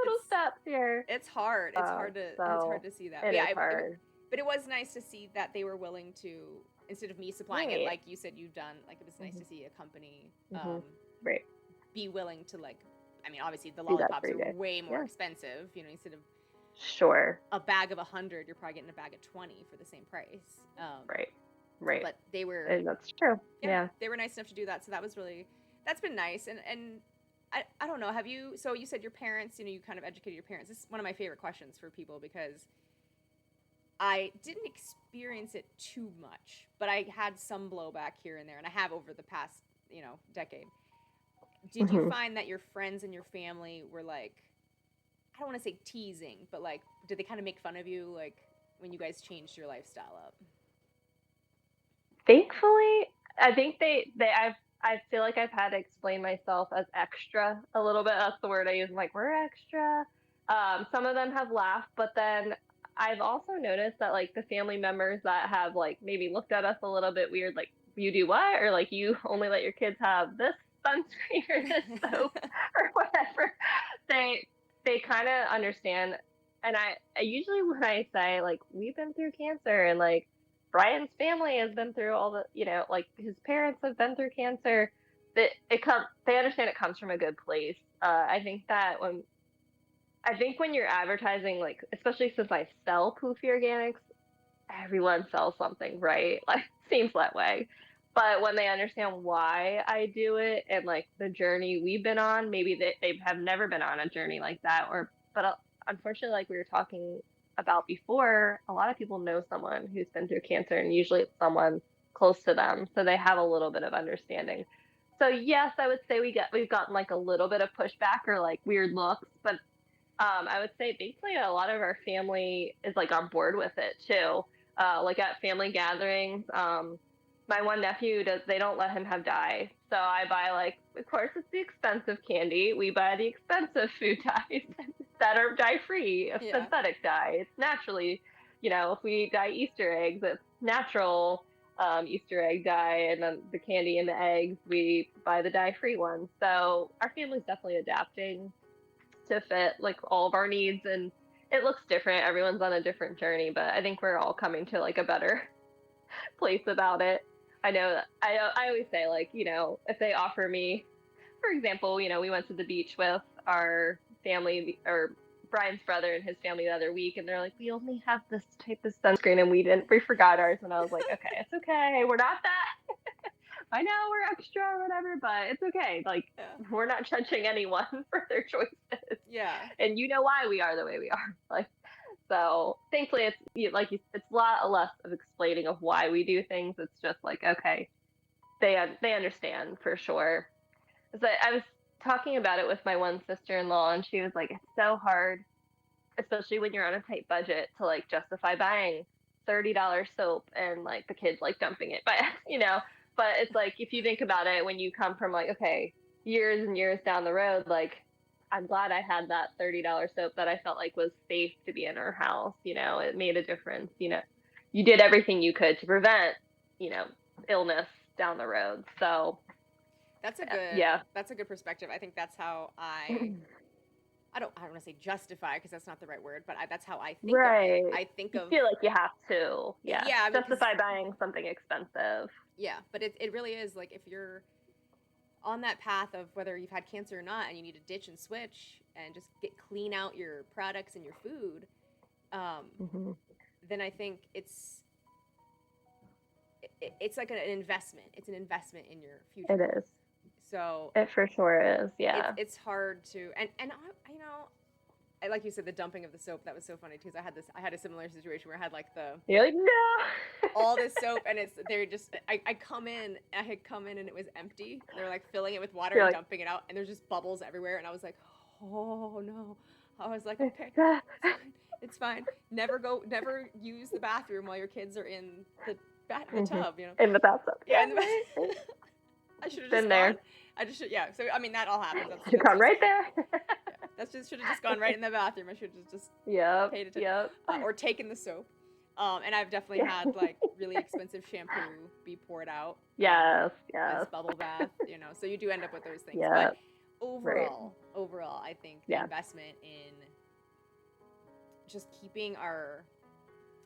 little it's steps here. it's hard. It's hard So to see that. it But yeah, is hard. but it was nice to see that they were willing to, instead of me supplying it, Right. like you said you've done, like it was nice Hmm. to see a company Hmm. Right. be willing to, like, I mean, obviously the Do that lollipops for you are guys. way more Yeah. expensive. You know, instead of Sure. a bag of 100, you're probably getting a bag of 20 for the same price. Right. Right. But they were, And that's true. Yeah. they were nice enough to do that. So that's been nice. And I don't know. So you said your parents, you know, you kind of educated your parents. This is one of my favorite questions for people, because I didn't experience it too much, but I had some blowback here and there, and I have over the past, decade. Did you Hmm. find that your friends and your family were like, I don't want to say teasing, but like, did they kind of make fun of you, like, when you guys changed your lifestyle up? Thankfully, I think I feel like I've had to explain myself as extra a little bit. That's the word I use. I'm like, we're extra. Some of them have laughed, but then I've also noticed that like the family members that have like maybe looked at us a little bit weird, like you do what, or like you only let your kids have this sunscreen or this soap or whatever. They they kind of understand, and I usually when I say like we've been through cancer and like Brian's family has been through all the, like his parents have been through cancer. That they understand it comes from a good place. I think when you're advertising, like especially since I sell Poofy Organics, everyone sells something, right? Like seems that way. But when they understand why I do it and like the journey we've been on, maybe they have never been on a journey like that, but unfortunately, like we were talking about before, a lot of people know someone who's been through cancer, and usually it's someone close to them, so they have a little bit of understanding. So yes, I would say we've gotten like a little bit of pushback or like weird looks, but I would say thankfully a lot of our family is like on board with it too. Like at family gatherings, my one nephew they don't let him have dye. So I buy like, of course it's the expensive candy. We buy the expensive food dyes that are dye free, a Yeah. synthetic dye. It's naturally, if we dye Easter eggs, it's natural Easter egg dye, and then the candy and the eggs, we buy the dye free ones. So our family's definitely adapting to fit like all of our needs, and it looks different. Everyone's on a different journey, but I think we're all coming to like a better place about it. I know that I always say like, if they offer me, for example, we went to the beach with our family or Brian's brother and his family the other week, and they're like, we only have this type of sunscreen, and we forgot ours, and I was like, okay, it's okay, we're not that. I know we're extra or whatever, but it's okay. Like Yeah. we're not judging anyone for their choices, Yeah. and you know why we are the way we are. Like so, thankfully, it's a lot less of explaining of why we do things. It's just like okay, they understand for sure. So I was talking about it with my one sister-in-law, and she was like, it's so hard, especially when you're on a tight budget, to like justify buying $30 soap and like the kids like dumping it by but it's like if you think about it, when you come from like okay, years and years down the road, like I'm glad I had that $30 soap that I felt like was safe to be in our house. It made a difference. You did everything you could to prevent you know illness down the road. So That's a good yeah. that's a good perspective. I think that's how I don't want to say justify because that's not the right word, but that's how I think of it. Right. I think You of feel like you have to, yeah, yeah, I mean cuz justify buying something expensive. yeah, but it really is like if you're on that path of whether you've had cancer or not and you need to ditch and switch and just get clean out your products and your food, um, Hmm. then I think it's like an investment. It's an investment in your It future. is. So It for sure is. it's Yeah. it's hard to and I like you said the dumping of the soap that was so funny because I had a similar situation where I had like the You're like, no. all this soap and they're just I had come in and it was empty. They're like filling it with water You're and like, dumping it out and there's just bubbles everywhere and I was like, "Oh no." I was like, it's "Okay, that. it's fine. It's fine. Never use the bathroom while your kids are in the Hmm. tub, In the bathtub. Yeah, Yeah, in the right, right. I should have just Been gone. there. I just should yeah. So I mean that all happens. You That's come just right there. yeah. That's just should have just gone right in the bathroom. I should have just Yep. paid attention Yep. or taken the soap. And I've definitely Yeah. had like really expensive shampoo be poured out Yes. as Yes. bubble bath, So you do end up with those things. But Yeah. Right. overall, I think the Yeah. investment in just keeping our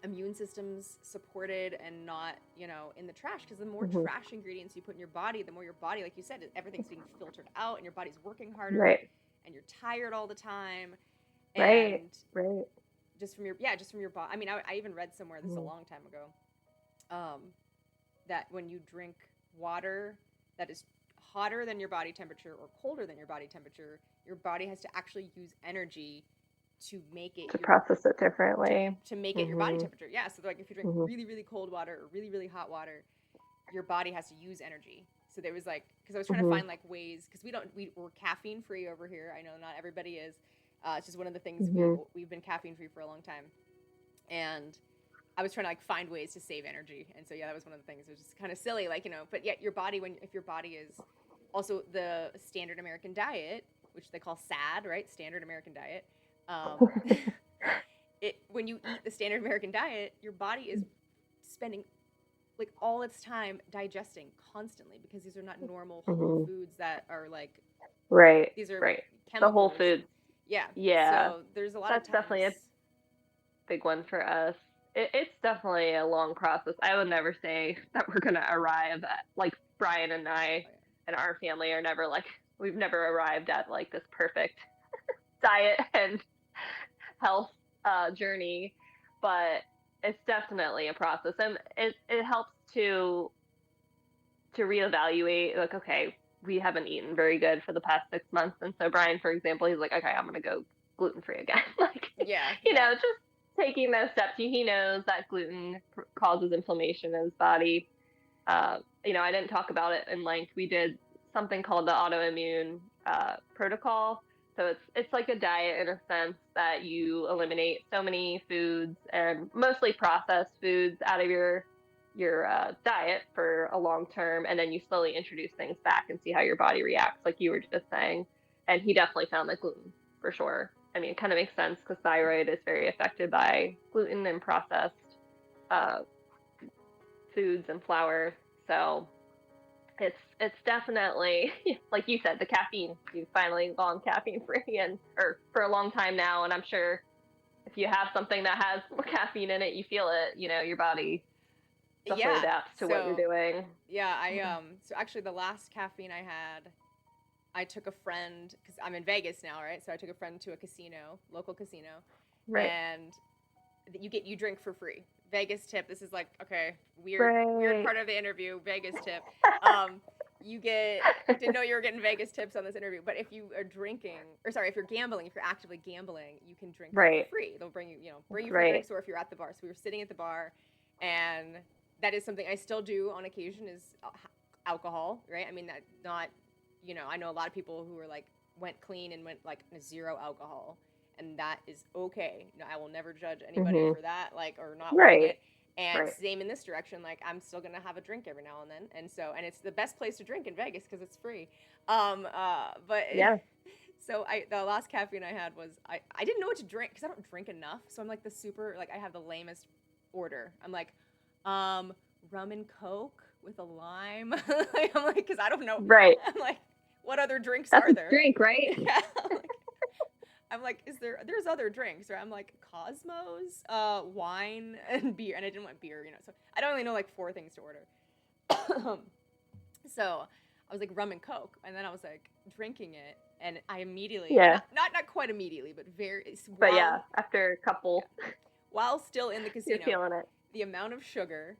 immune systems supported and not, in the trash. Because the more Hmm. trash ingredients you put in your body, the more your body, like you said, everything's being filtered out and your body's working harder Right. and you're tired all the time. Right. And Right. just from your body. I mean, I even read somewhere this is a long time ago, um, that when you drink water that is hotter than your body temperature or colder than your body temperature, your body has to actually use energy to make it To your process it differently. to make it your body Mhm. temperature. Yeah, so like if you drink Mhm. really really cold water or really really hot water, your body has to use energy. So there was like, because I was trying to Mhm. find like ways, because we're caffeine free over here. I know not everybody is. It's just one of the things Mhm. we've been caffeine free for a long time, and I was trying to like find ways to save energy. And so yeah, that was one of the things. It was just kind of silly, like, but yet your body, when if your body is also the standard American diet, which they call SAD, right? Standard American diet. Um, it when you eat the standard American diet, your body is spending like all its time digesting constantly, because these are not normal whole Mhm. foods that are like, Right. these are Right. The whole chemicals. food. Yeah. Yeah. So there's a lot of That's definitely a times. big one for us. It's definitely a long process. I would never say that we're gonna arrive at, like, Brian and I Oh, and our family are never like, we've never arrived at like this perfect diet and health journey, but it's definitely a process, and it helps to reevaluate, like, okay, we haven't eaten very good for the past 6 months, and so Brian, for example, he's like, okay, I'm gonna go gluten free again. Like, yeah. Yeah. just taking those steps. He knows that gluten causes inflammation in his body. I didn't talk about it in length. We did something called the autoimmune protocol. So it's like a diet in a sense, that you eliminate so many foods and mostly processed foods out of your diet for a long term, and then you slowly introduce things back and see how your body reacts, like you were just saying. And he definitely found that gluten, for sure. I mean, it kind of makes sense because thyroid is very affected by gluten and processed uh, foods and flour. So it's definitely, like you said, the caffeine. You've finally gone caffeine free, and or for a long time now, and I'm sure if you have something that has caffeine in it, you feel it. Your body definitely Yeah. adapts to what you're So doing. yeah, Yeah. so actually the last caffeine I had, I took a friend, because I'm in Vegas now, right? So I took a friend to a casino, local casino, Right. and you drink for free. Vegas tip. This is like, okay, weird Right. part of the interview. Vegas tip. Um, you get didn't know you were getting Vegas tips on this interview, but if you are drinking, or sorry, if you're gambling, if you're actively gambling, you can drink for Right. free. They'll bring you free Right. drinks, or if you're at the bar. So we were sitting at the bar, and that is something I still do on occasion, is alcohol, right? I mean, that not, I know a lot of people who are like went clean and went like zero alcohol, and that is okay. No, I will never judge anybody Mhm. for that, like, or not wanting Right. it. And Right. same in this direction, like I'm still gonna have a drink every now and then, and it's the best place to drink in Vegas because it's free. But Yeah. so the last caffeine I had was, I didn't know what to drink because I don't drink enough, so I'm like the super, like, I have the lamest order. I'm like, um, rum and coke with a lime. I'm like, because I don't know. Right. I'm like, what other drinks That's are a there? drink, right? Yeah, I'm like, there's other drinks, right? I'm like, Cosmos, wine, and beer. And I didn't want beer, so I don't only know like four things to order. So I was like, rum and coke, and then I was like drinking it, and I immediately, Yeah. not quite immediately, but But yeah, after a yeah, couple, while still in the you're casino, feeling it. the amount of sugar,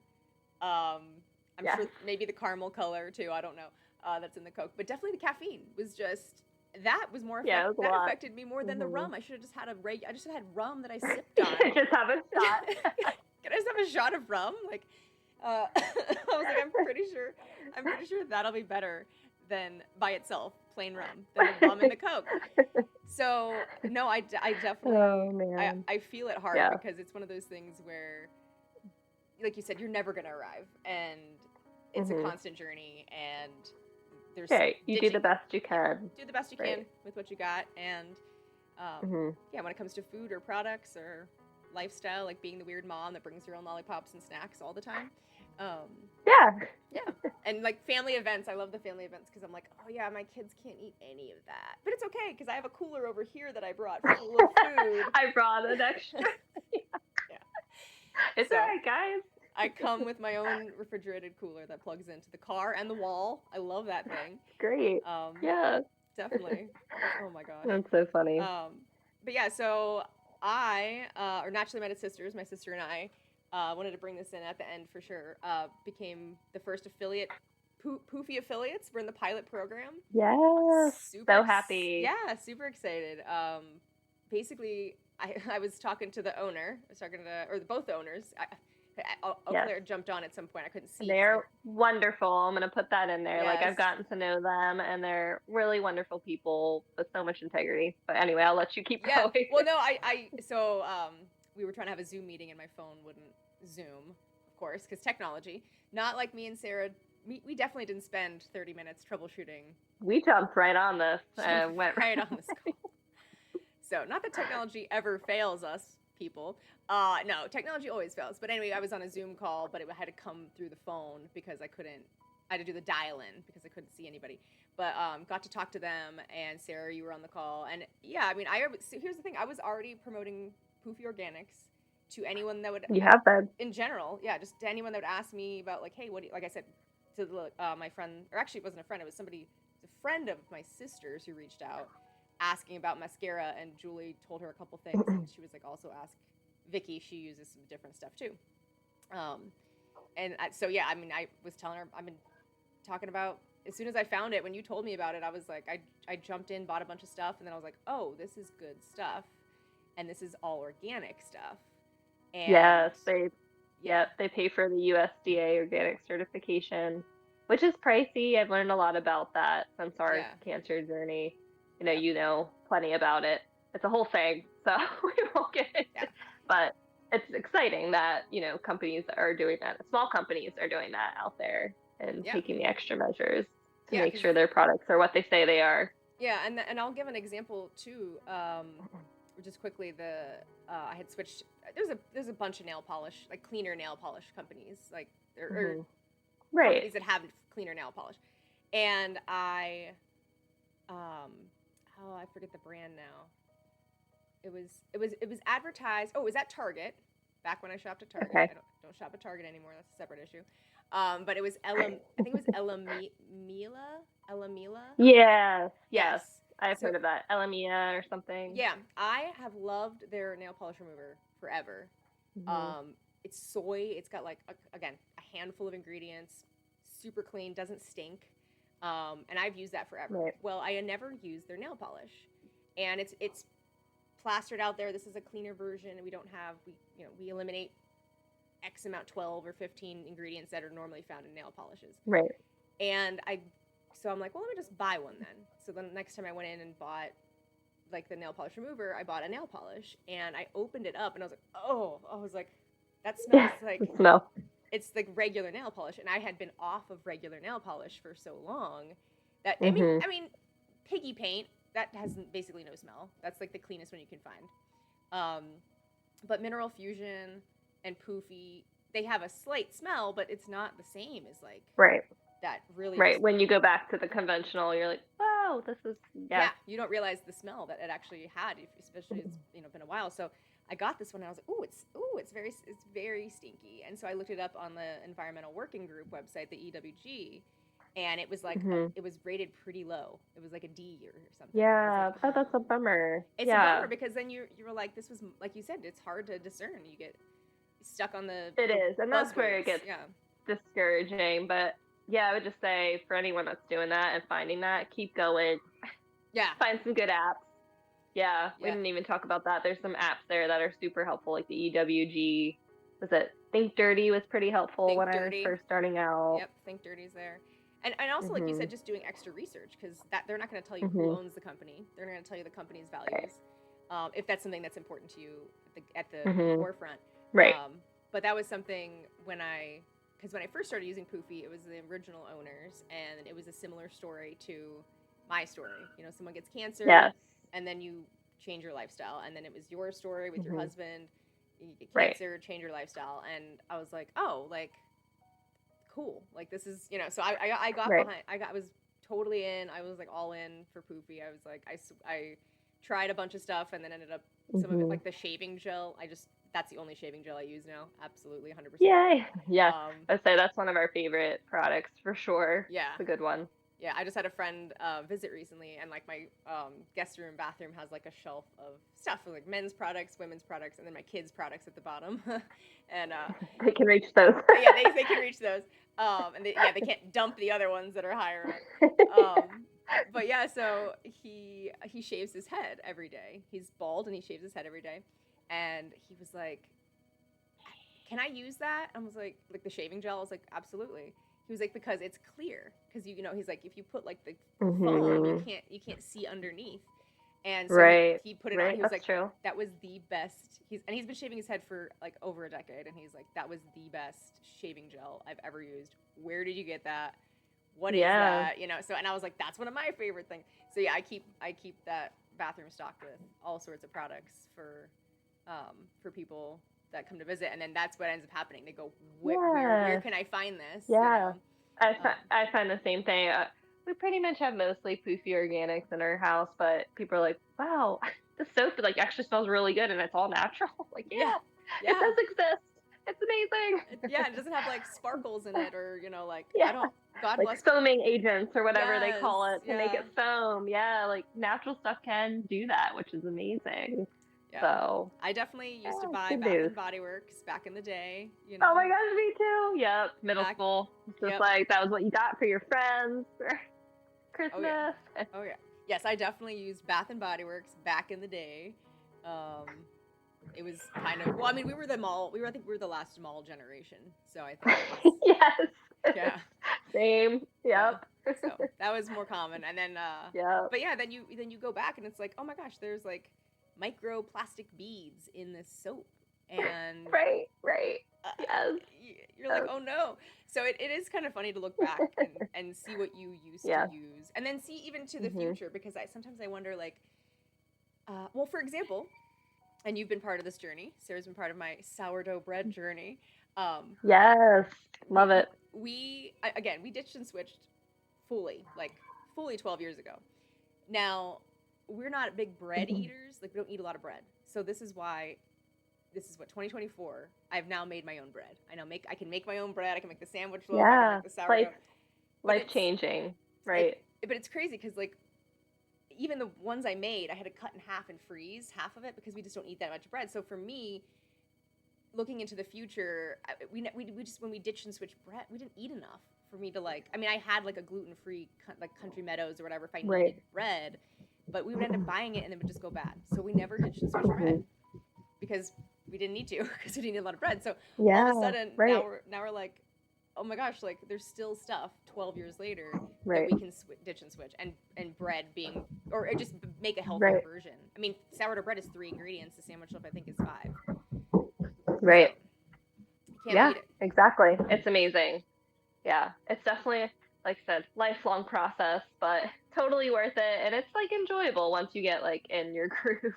um, I'm Yes. sure maybe the caramel color too, I don't know, that's in the coke, but definitely the caffeine was just, that was more Yeah, it was a that lot. affected me more than the Mhm. rum. I should have just had I just had rum that I sipped You on. should just have a shot. Can I just have a shot of rum? Like, I was like, I'm pretty sure that'll be better than by itself, plain rum, than the rum and the coke. So no, I Oh definitely, man. I feel it hard, Yeah. because it's one of those things where, like you said, you're never gonna arrive, and it's a Mhm. constant journey, and there's Okay, you do the ditching. best you Yeah, can. do the best you Right. can with what you got, and Mhm. yeah, when it comes to food or products or lifestyle, like being the weird mom that brings your own lollipops and snacks all the time. Um, Yeah. yeah, and like family events, I love the family events because I'm like, oh yeah, my kids can't eat any of that, but it's okay because I have a cooler over here that I brought full of food. I brought an extra. Yeah, It's all so right, guys. I come with my own refrigerated cooler that plugs into the car and the wall. I love that thing. Great. Um, Yeah. definitely. Oh my gosh. That's so funny. But yeah, so or Naturally Minded Sisters, my sister and I, wanted to bring this in at the end for sure, became the first affiliate, Poofy affiliates. We're in the pilot program. Yes. So Yeah, happy. super excited. Basically, I was talking to the owner. I was talking to, or both owners. Eau Yes. Claire jumped on at some point. I couldn't see. They're wonderful. I'm going to put that in there. Like, Yes. I've gotten to know them, and they're really wonderful people with so much integrity. But anyway, I'll let you keep Yeah. going. Well, no, so we were trying to have a Zoom meeting, and my phone wouldn't Zoom, of course, because technology. Not like me and Sarah. We definitely didn't spend 30 minutes troubleshooting. We jumped right on this. Went right on this call. So, not that technology ever fails us, people. No, technology always fails. But anyway, I was on a Zoom call, but it had to come through the phone because I had to do the dial-in because I couldn't see anybody. But got to talk to them, and Sarah, you were on the call. And yeah, I mean, so here's the thing. I was already promoting Poofy Organics to anyone that would... You have been. In general, yeah, just to anyone that would ask me about, like, hey, what do you... Like I said to my friend, or actually it wasn't a friend, it was somebody, a friend of my sister's who reached out asking about mascara, and Julie told her a couple things, and she was like, also ask Vicki, she uses some different stuff too. So yeah, I mean, I was telling her, I've been talking about, as soon as I found it, when you told me about it, I was like, I jumped in, bought a bunch of stuff, and then I was like, oh, this is good stuff, and this is all organic stuff. And yes, they pay for the USDA organic certification, which is pricey. I've learned a lot about that since our cancer journey. You know plenty about it. It's a whole thing, so we won't get into it. But it's exciting that, companies are doing that. Small companies are doing that out there and taking the extra measures to make sure their products are what they say they are. Yeah, and I'll give an example too. Just quickly, I had switched. There's a bunch of nail polish, like cleaner nail polish companies, like or companies that have cleaner nail polish, and I forget the brand now. It was advertised. Oh, it was at Target, back when I shopped at Target. Okay. I don't shop at Target anymore. That's a separate issue. But it was I think it was Elamila. Yes. I've heard of that. Elamia or something. Yeah, I have loved their nail polish remover forever. Mm-hmm. It's soy. It's got like a handful of ingredients, super clean, doesn't stink. And I've used that forever. Right. Well, I had never used their nail polish, and it's plastered out there. This is a cleaner version. We eliminate X amount, 12 or 15 ingredients that are normally found in nail polishes. Right. And so I'm like, well, let me just buy one then. So then the next time I went in and bought like the nail polish remover, I bought a nail polish, and I opened it up, and I was like, that smells like smell. It's like regular nail polish, and I had been off of regular nail polish for so long that I mean, piggy paint that has basically no smell. That's like the cleanest one you can find. But Mineral Fusion and Poofy, they have a slight smell, but it's not the same as like that really. Right. When you go back to the conventional, you're like, wow, this is you don't realize the smell that it actually had, especially it's been a while. So I got this one, and I was like, it's very stinky. And so I looked it up on the Environmental Working Group website, the EWG, and it was like it was rated pretty low. It was like a D or something. Yeah, that's a bummer. It's a bummer because then you were like, this was, like you said, it's hard to discern. You get stuck on the. It is, and that's where it gets discouraging. But yeah, I would just say for anyone that's doing that and finding that, keep going. Yeah. Find some good apps. Yeah, we didn't even talk about that. There's some apps there that are super helpful, like the EWG. Was it Think Dirty was pretty helpful when I was first starting out. Yep, Think Dirty's there. And also, like you said, just doing extra research, because they're not going to tell you who owns the company. They're not going to tell you the company's values, if that's something that's important to you at the forefront. Right. But that was something because when I first started using Poofy, it was the original owners, and it was a similar story to my story. Someone gets cancer, and then you change your lifestyle, and then it was your story with your husband. You get cancer, change your lifestyle, and I was like, oh, like, cool, like this is, so I got behind. I was totally in. I was like all in for Poofy. I was like, I tried a bunch of stuff, and then ended up some of it, like the shaving gel. That's the only shaving gel I use now. Absolutely, 100%. Yeah. I'd say that's one of our favorite products for sure. Yeah, it's a good one. Yeah, I just had a friend visit recently, and like my guest room bathroom has like a shelf of stuff, like men's products, women's products, and then my kids' products at the bottom. And they can reach those. Yeah, they can reach those. And they can't dump the other ones that are higher up. But yeah, so he shaves his head every day. He's bald and he shaves his head every day. And he was like, "Can I use that?" I was like the shaving gel. I was like, "Absolutely." He was like, "Because it's clear." Because he's like, if you put like the foam, Hmm. you can't see underneath. And so Right. he put it on. Right. He was That's like, true. "That was the best." He's been shaving his head for like over a decade, and he's like, "That was the best shaving gel I've ever used. Where did you get that? What is Yeah. that?" So, and I was like, "That's one of my favorite things." So yeah, I keep that bathroom stocked with all sorts of products for people that come to visit, and then that's what ends up happening. They go, where Yeah. can I find this? Yeah. Um, I find the same thing. We pretty much have mostly Poofy Organics in our house, but people are like, "Wow, the soap like actually smells really good and it's all natural." Like, yeah, yeah, it yeah. does exist. It's amazing. Yeah, it doesn't have like sparkles in it, or like I Yeah. don't. God Like bless. foaming agents or whatever they Yes, call it to make yeah, it foam. Yeah, like natural stuff can do that, which is amazing. yeah. So, I definitely used to yeah, it's buy good Bath news. and Body Works back in the day. Oh my gosh, me too. Yep, middle Back. school. It's just Yep. like that was what you got for your friends for Oh yeah. Christmas. Oh yeah. Yes, I definitely used Bath and Body Works back in the day. Um, it was kind of well. I mean, we were the mall. I think we were the last mall generation. So I think it was Yes. yeah. Same. Yeah. Yep. So that was more common. And then Yep. but yeah, then you go back and it's like, "Oh my gosh, there's like microplastic beads in this soap." And Right. Right. uh, Yes. you're like, Yes. "Oh no." So it is kind of funny to look back and see what you used to Yes. use and then see even to the Mhm. future because I sometimes I wonder like well, for example, and you've been part of this journey. Sarah's been part of my sourdough bread journey. Um, Yes. we Love we it. again we ditched and switched fully 12 years ago. Now we're not big bread Mhm. eaters. Like we don't eat a lot of bread. So this is what 2024. I've now made my own bread. I can make my own bread. I can make the sandwich loaf. I can make Yeah. the Life sourdough. But life changing. Right. it's crazy because like even the ones I made, I had to cut in half and freeze half of it because we just don't eat that much bread. So for me, looking into the future, we just when we ditched and switched bread, we didn't eat enough for me to like. I mean, I had like a gluten free like Country Meadows or whatever if I needed Right. bread, but we would end up buying it and it would just go bad. So we never ditched and switched bread Mhm. because we didn't need to because we didn't eat a lot of bread. So all of a Yeah. sudden Right. now we're like, oh my gosh, like there's still stuff 12 years later that Right. we can ditch and switch, and bread being or just make a healthier Right. version. I mean, sourdough bread is 3 ingredients. The sandwich loaf I think is 5. Right. So you can't Yeah. beat it. Exactly. It's amazing. Yeah. It's definitely like I said, lifelong process, but totally worth it, and it's like enjoyable once you get like in your groove.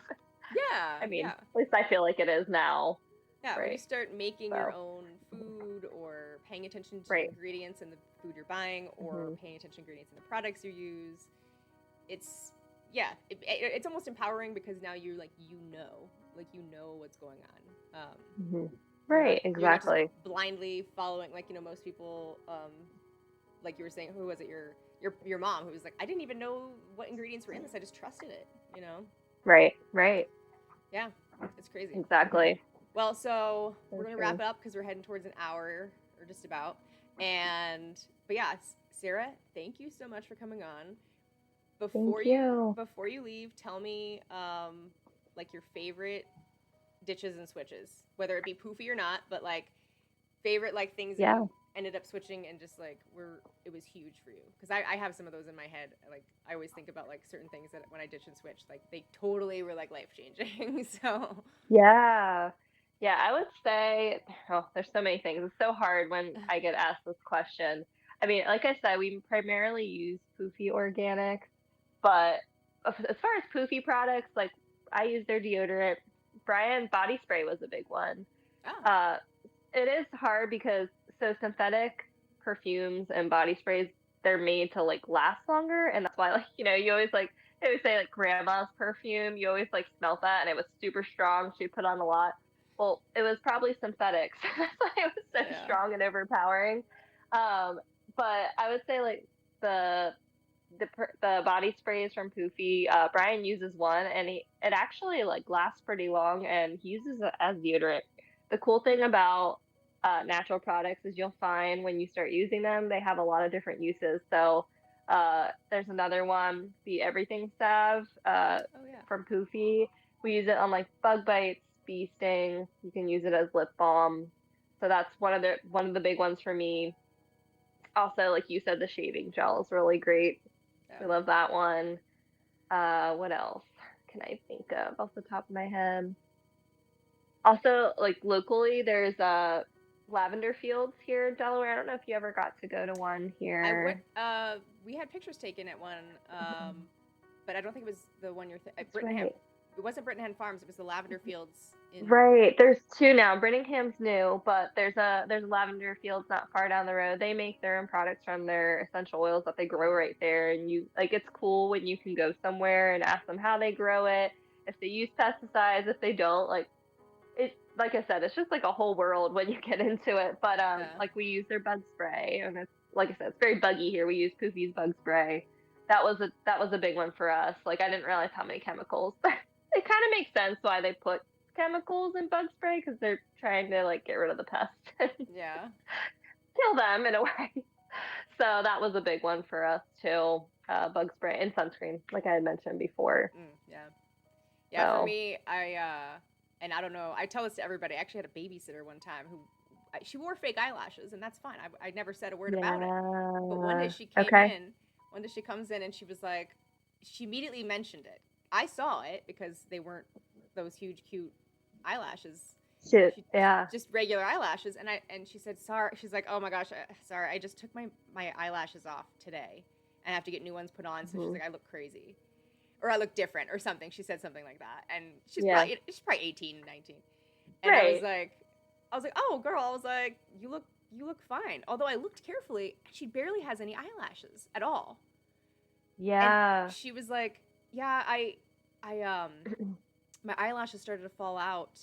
Yeah, I mean, yeah. at least I feel like it is now. Yeah, when you Right. start making your So. own food or paying attention to the Right. ingredients in the food you're buying or Mhm. paying attention to ingredients in the products you use, it's yeah, it's almost empowering because now you know what's going on. Mhm. You're not Right. you're not just Exactly. blindly following like most people like you were saying, who was it, your mom, who was like, I didn't even know what ingredients were in this, I just trusted it. Right. Right. Yeah, it's crazy. Exactly. Well, so we're So gonna wrap true. it up because we're heading towards an hour or just about. But yeah, Sarah, thank you so much for coming on. Thank you. Before you leave, tell me like your favorite ditches and switches, whether it be poofy or not, but like favorite like things that Yeah. you ended up switching and just like were it was huge for you, because I have some of those in my head. Like I always think about like certain things that when I ditch and switch, like they totally were like life changing. So Yeah. Yeah, I would say, oh, there's so many things. It's so hard when I get asked this question. I mean, like I said, we primarily use Poofy Organics, but as far as Poofy products, like I use their deodorant. Brian body spray was a big one. oh Uh, it is hard because so synthetic perfumes and body sprays, they're made to like last longer, and that's why like you always like they always say like grandma's perfume. You always like smelt that, and it was super strong. She put on a lot. Well, it was probably synthetics. That's why it was so yeah. strong and overpowering. Um, but I would say like the the body sprays from Poofy. Brian uses one, and it actually like lasts pretty long, and he uses it as deodorant. The cool thing about natural products is you'll find when you start using them, they have a lot of different uses. So There's another one, the Everything Salve, Oh yeah. from Poofy. We use it on like bug bites, bee sting. You can use it as lip balm. So that's one of the big ones for me. Also, like you said, the shaving gel is really great. Yeah. We love that one. What else can I think of off the top of my head? Also, like locally, there's lavender fields here in Delaware. I don't know if you ever got to go to one I went. here. We had pictures taken at one, but I don't think it was the one at That's Brittenham. right. It wasn't Brittenham Farms. It was the lavender fields in. Right. There's two now. Brittingham's new, but there's a lavender fields not far down the road. They make their own products from their essential oils that they grow right there. And you like it's cool when you can go somewhere and ask them how they grow it, if they use pesticides, if they don't. Like I said, it's just like a whole world when you get into it. But Yeah. like we use their bug spray, and it's like I said, it's very buggy here. We use Poofy's bug spray. That was a big one for us. Like I didn't realize how many chemicals. It kind of makes sense why they put chemicals in bug spray because they're trying to like get rid of the pests and Yeah. kill them in a way. So that was a big one for us too. Bug spray and sunscreen, like I had mentioned before. Yeah. Yeah. For So me, and I don't know. I tell this to everybody. I actually had a babysitter one time who, she wore fake eyelashes, and that's fine. I never said a word about it. But one day yeah. she came Okay. in. One day she comes in and she was like, she immediately mentioned it. I saw it because they weren't those huge, cute eyelashes. Shit. She Yeah. just regular eyelashes, and she said sorry. She's like, oh my gosh, sorry. I just took my eyelashes off today, and I have to get new ones put on. So she's Mhm. like, I look crazy, or I look different, or something. She said something like that, and Yeah. she's probably 18, 19. And Right. I was like, oh girl, I was like, you look fine. Although I looked carefully, she barely has any eyelashes at all. And Yeah. she was like, yeah, my eyelashes started to fall out.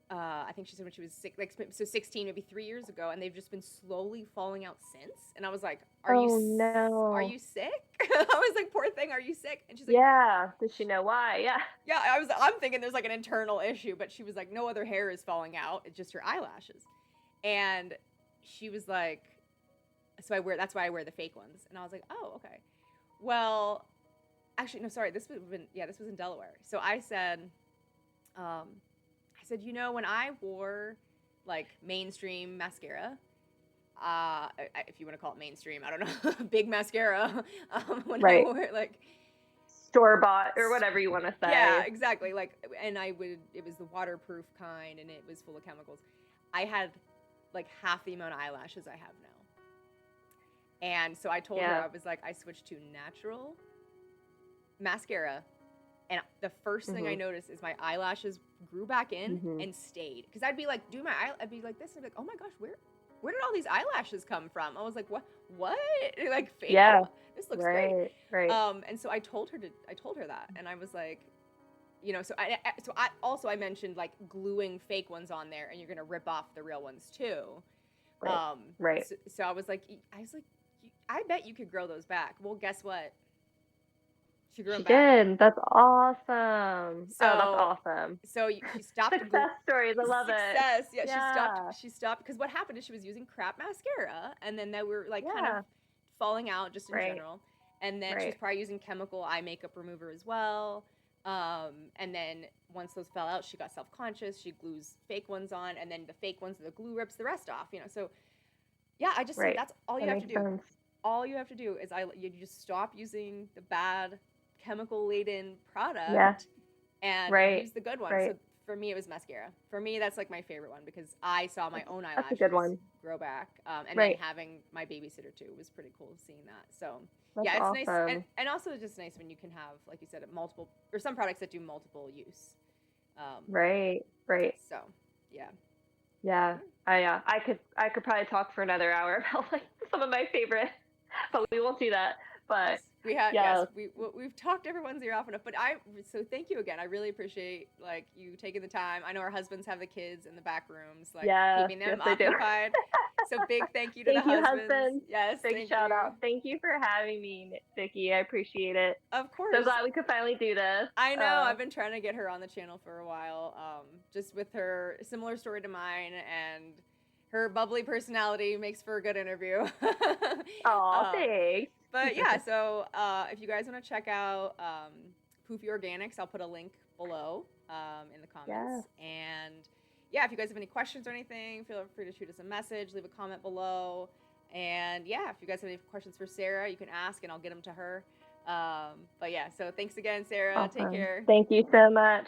I think she said when she was 16, maybe 3 years ago, and they've just been slowly falling out since. And I was like, Oh are no. you sick? I was like, poor thing, are you sick? And she's like, Yeah. Does she know why? Yeah. yeah. I'm thinking there's like an internal issue, but she was like, no other hair is falling out. It's just her eyelashes. And she was like, that's why I wear the fake ones. And I was like, oh, okay. Well, actually, no, sorry. This was in Delaware. So I said, when I wore like mainstream mascara, if you want to call it mainstream, I don't know, big mascara, when I Right. wore like, Store bought or whatever you want to yeah, say. exactly. Like, and it was the waterproof kind, and it was full of chemicals. I had like half the amount of eyelashes I have now. And so I told her, Yeah. I was like, I switched to natural mascara, and the first thing I Mhm. noticed is my eyelashes grew back in Mhm. and stayed. Because I'd be like, I'd be like this, and I'd be like, oh my gosh, where did all these eyelashes come from? I was like, what? Like fake? Yeah. Oh, this looks great. Right. Right. And so I told her that, and I was like, so I mentioned like gluing fake ones on there, and you're gonna rip off the real ones too. Right. Right. So I was like, I bet you could grow those back. Well, guess what? She grew She them back. did. That's awesome. Oh, that's So awesome. she stopped Success stories. I love it. success. Yeah, Yeah. she stopped because what happened is she was using crap mascara, and then they were like kind of Yeah. falling out just in Right. general. And then she was Right. probably using chemical eye makeup remover as well. And then once those fell out, she got self-conscious. She glues fake ones on, and then the fake ones, the glue rips the rest off. So yeah, I just said Right. that's all That you have to makes do. sense. All you have to do is you just stop using the bad chemical laden Yeah. product and Right. use the good one. So Right. for me, it was mascara. For me, that's like my favorite one because I saw my That's own that's a good eyelashes one. grow back. And then Right. having my babysitter too was pretty cool seeing that. So That's yeah, it's nice. awesome. And also it's just nice when you can have, like you said, multiple, or some products that do multiple use. Right. Right. So yeah. Yeah. I could probably talk for another hour about like some of my favorite, but we won't do that. But Yes, yeah. we've talked everyone's ear off enough, but so thank you again. I really appreciate like you taking the time. I know our husbands have the kids in the back rooms, like Yes. keeping Yes, them I do. occupied. So big thank you to the Thank you, husbands. husband. Yes, Big thank shout you. out. Thank you for having me, Vicki. I appreciate it. Of So course. glad we could finally do this. I know. I've been trying to get her on the channel for a while, just with her similar story to mine, and her bubbly personality makes for a good interview. Oh, um, thanks. but yeah, so if you guys want to check out Poofy Organics, I'll put a link below in the Yes. comments. And yeah, if you guys have any questions or anything, feel free to shoot us a message, leave a comment below. And yeah, if you guys have any questions for Sarah, you can ask and I'll get them to her. But yeah, so thanks again, Sarah. Take Awesome. care. Thank you so much.